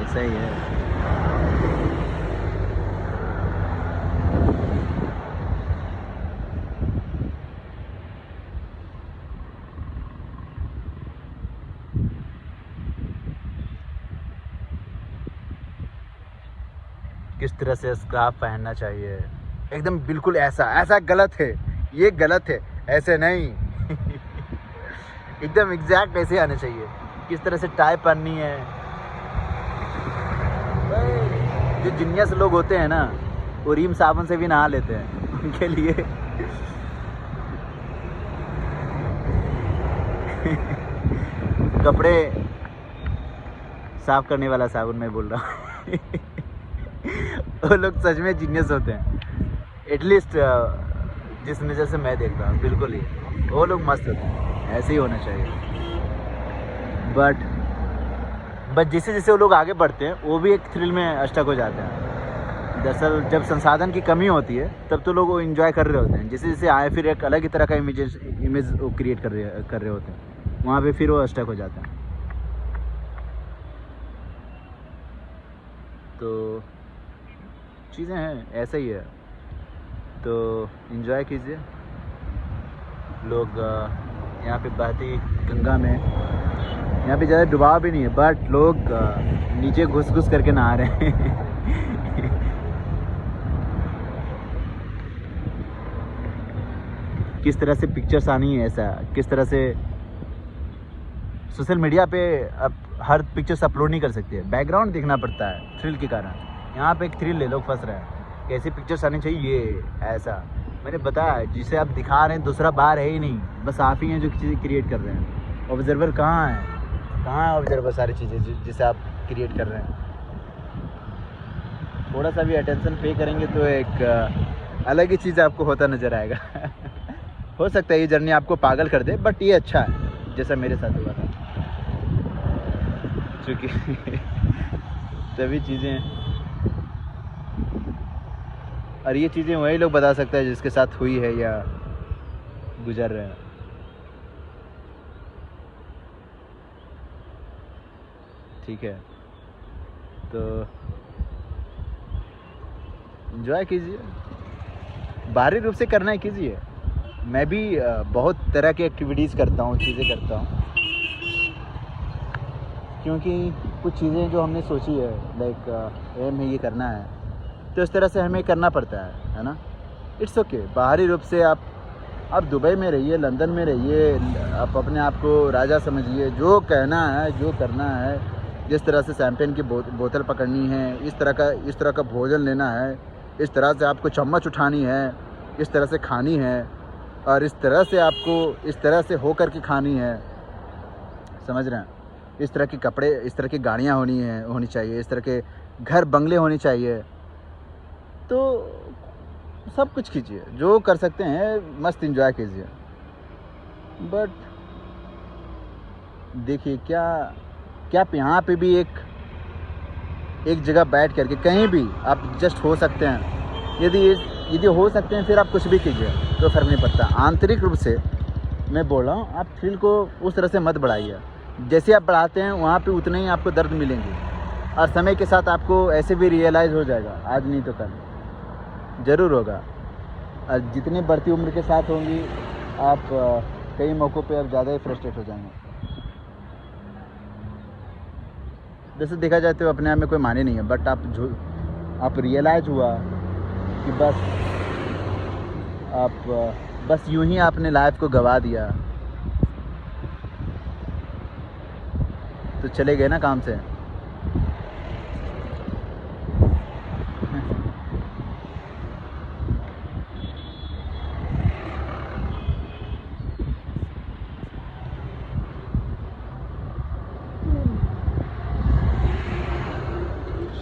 ऐसा ही है। किस तरह से स्कार्फ पहनना चाहिए, एकदम बिल्कुल ऐसा गलत है, ये गलत है, ऐसे नहीं। एकदम एग्जैक्ट ऐसे आने चाहिए। किस तरह से टाई पहननी है। जो जीनियस लोग होते हैं ना, वो रीम साबुन से भी नहा लेते हैं, उनके लिए कपड़े साफ करने वाला साबुन मैं बोल रहा हूँ। वो लोग सच में जीनियस होते हैं, एटलीस्ट जिस नज़र से मैं देखता हूँ, बिल्कुल ही वो लोग मस्त होते हैं, ऐसे ही होना चाहिए। बट जैसे जैसे वो लोग आगे बढ़ते हैं, वो भी एक थ्रिल में अटक हो जाते हैं। दरअसल जब संसाधन की कमी होती है तब तो लोग वो इन्जॉय कर रहे होते हैं, जैसे जैसे आए फिर एक अलग ही तरह का इमेज वो क्रिएट कर रहे होते हैं, वहाँ पे फिर वो अटक हो जाता है। तो चीज़ें हैं, ऐसा ही है, तो इन्जॉय कीजिए। लोग यहाँ पे बहती गंगा में, यहाँ पे ज़्यादा डुबाव भी नहीं है, बट लोग नीचे घुस करके नहा रहे हैं। किस तरह से पिक्चर्स आनी है, ऐसा किस तरह से सोशल मीडिया पे अब हर पिक्चर्स अपलोड नहीं कर सकते, बैकग्राउंड देखना पड़ता है थ्रिल के कारण। यहाँ पे एक थ्रिल ले, लोग फंस रहे हैं, कैसी पिक्चर्स आनी चाहिए, ये ऐसा मैंने बताया, जिसे आप दिखा रहे हैं दूसरा बार है ही नहीं, बस आप ही हैं जो चीज़ें क्रिएट कर रहे हैं। ऑब्जर्वर कहाँ है, कहाँ है ऑब्जर्वर, सारी चीज़ें जिसे आप क्रिएट कर रहे हैं। थोड़ा सा भी अटेंशन पे करेंगे तो एक अलग ही चीज़ आपको होता नज़र आएगा। हो सकता है ये जर्नी आपको पागल कर दे, बट ये अच्छा है, जैसा मेरे साथ हुआ था, क्योंकि सभी चीज़ें, और ये चीज़ें वही लोग बता सकते हैं जिसके साथ हुई है या गुजर रहे हैं। ठीक है, तो एंजॉय कीजिए, बाहरी रूप से करना है कीजिए। मैं भी बहुत तरह की एक्टिविटीज़ करता हूँ, चीज़ें करता हूँ, क्योंकि कुछ चीज़ें जो हमने सोची है, लाइक एम है ये करना है, तो इस तरह से हमें करना पड़ता है ना। इट्स ओके, बाहरी रूप से आप दुबई में रहिए, लंदन में रहिए, आप अपने आप को राजा समझिए, जो कहना है जो करना है, जिस तरह से शैम्पेन की बोतल पकड़नी है, इस तरह का भोजन लेना है, इस तरह से आपको चम्मच उठानी है, इस तरह से खानी है, और इस तरह से आपको इस तरह से हो कर के खानी है, समझ रहे हैं। इस तरह के कपड़े, इस तरह की गाड़ियाँ होनी चाहिए, इस तरह के घर बंगले होने चाहिए। तो सब कुछ कीजिए, जो कर सकते हैं मस्त एंजॉय कीजिए। बट देखिए क्या आप यहाँ पे भी एक जगह बैठ करके कहीं भी आप जस्ट हो सकते हैं, यदि यदि हो सकते हैं फिर आप कुछ भी कीजिए, तो फ़र्क नहीं पड़ता। आंतरिक रूप से मैं बोल रहा हूँ, आप थ्रिल को उस तरह से मत बढ़ाइए। जैसे आप बढ़ाते हैं वहाँ पे उतने ही आपको दर्द मिलेंगे, और समय के साथ आपको ऐसे भी रियलाइज़ हो जाएगा, आज नहीं तो कल ज़रूर होगा। और जितनी बढ़ती उम्र के साथ होंगी आप कई मौक़ों पे अब ज़्यादा ही फ्रस्ट्रेट हो जाएंगे। वैसे देखा जाए तो अपने आप में कोई माने नहीं है, बट आप रियलाइज़ हुआ कि बस यूं ही आपने लाइफ को गवा दिया, तो चले गए ना काम से।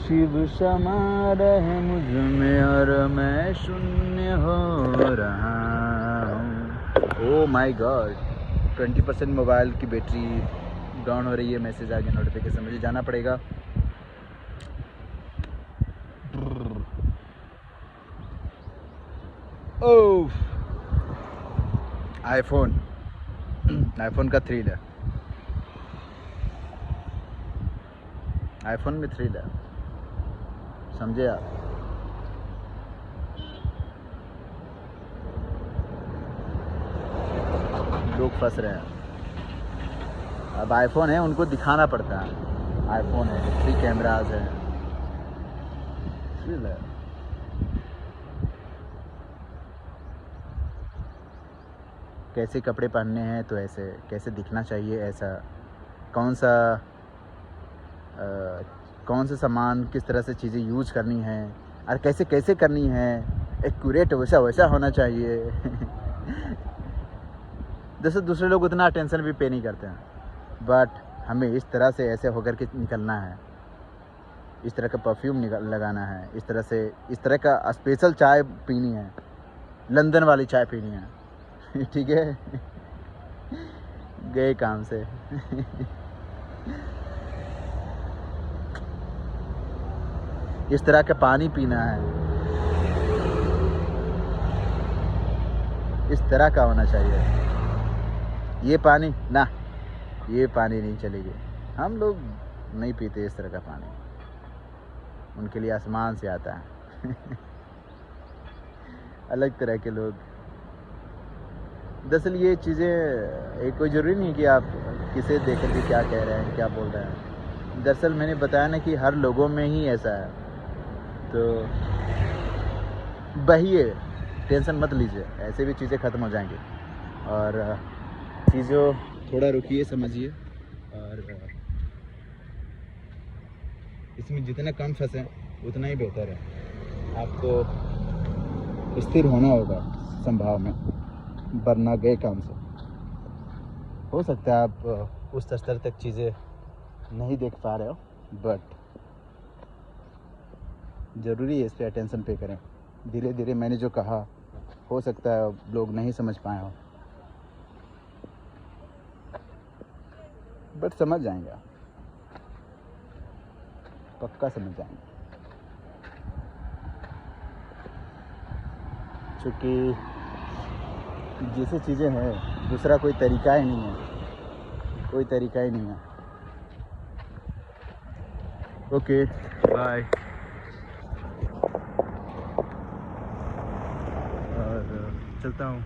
शिव समा रहे मुझ में और मैं शून्य हो रहा हूँ। ओह माय गॉड, 20% मोबाइल की बैटरी डाउन हो रही है। मैसेज आ गया, नोटिफिकेशन, मुझे जाना पड़ेगा। ओह, आईफोन का थ्रिल है, आईफोन में थ्रिल है, समझे आप? लोग फंस रहे हैं। अब आईफोन है, उनको दिखाना पड़ता है आईफोन है, 3 कैमराज हैं, थ्रिल है। कैसे कपड़े पहनने हैं तो ऐसे, कैसे दिखना चाहिए ऐसा, कौन सा सामान, किस तरह से चीज़ें यूज करनी है और कैसे कैसे करनी है, एक्यूरेट वैसा होना चाहिए। जैसे दूसरे लोग उतना अटेंशन भी पे नहीं करते हैं, बट हमें इस तरह से ऐसे होकर के निकलना है, इस तरह का परफ्यूम लगाना है, इस तरह का स्पेशल चाय पीनी है, लंदन वाली चाय पीनी है। ठीक है, गए काम से। इस तरह का पानी पीना है, इस तरह का होना चाहिए। ये पानी ना, ये पानी नहीं चलेगी, हम लोग नहीं पीते इस तरह का पानी, उनके लिए आसमान से आता है। अलग तरह के लोग। दरअसल ये चीज़ें कोई ज़रूरी नहीं कि आप किसे देख कर के क्या कह रहे हैं, क्या बोल रहे हैं। दरअसल मैंने बताया ना कि हर लोगों में ही ऐसा है, तो बहिए, टेंशन मत लीजिए, ऐसे भी चीज़ें ख़त्म हो जाएंगी। और चीज़ों थोड़ा रुकिए, समझिए, और इसमें जितना कम फंसें उतना ही बेहतर है। आपको स्थिर होना होगा संभाव में, वरना गए काम से। हो सकता है आप उस स्तर तक चीज़ें नहीं देख पा रहे हो, बट ज़रूरी है इस पर अटेंशन पे करें। धीरे धीरे मैंने जो कहा, हो सकता है लोग नहीं समझ पाए हो, बट समझ जाएंगे, पक्का समझ जाएंगे। क्योंकि जैसे चीज़ें हैं, दूसरा कोई तरीका ही नहीं है, कोई तरीका ही नहीं है। Okay, bye. और चलता हूँ।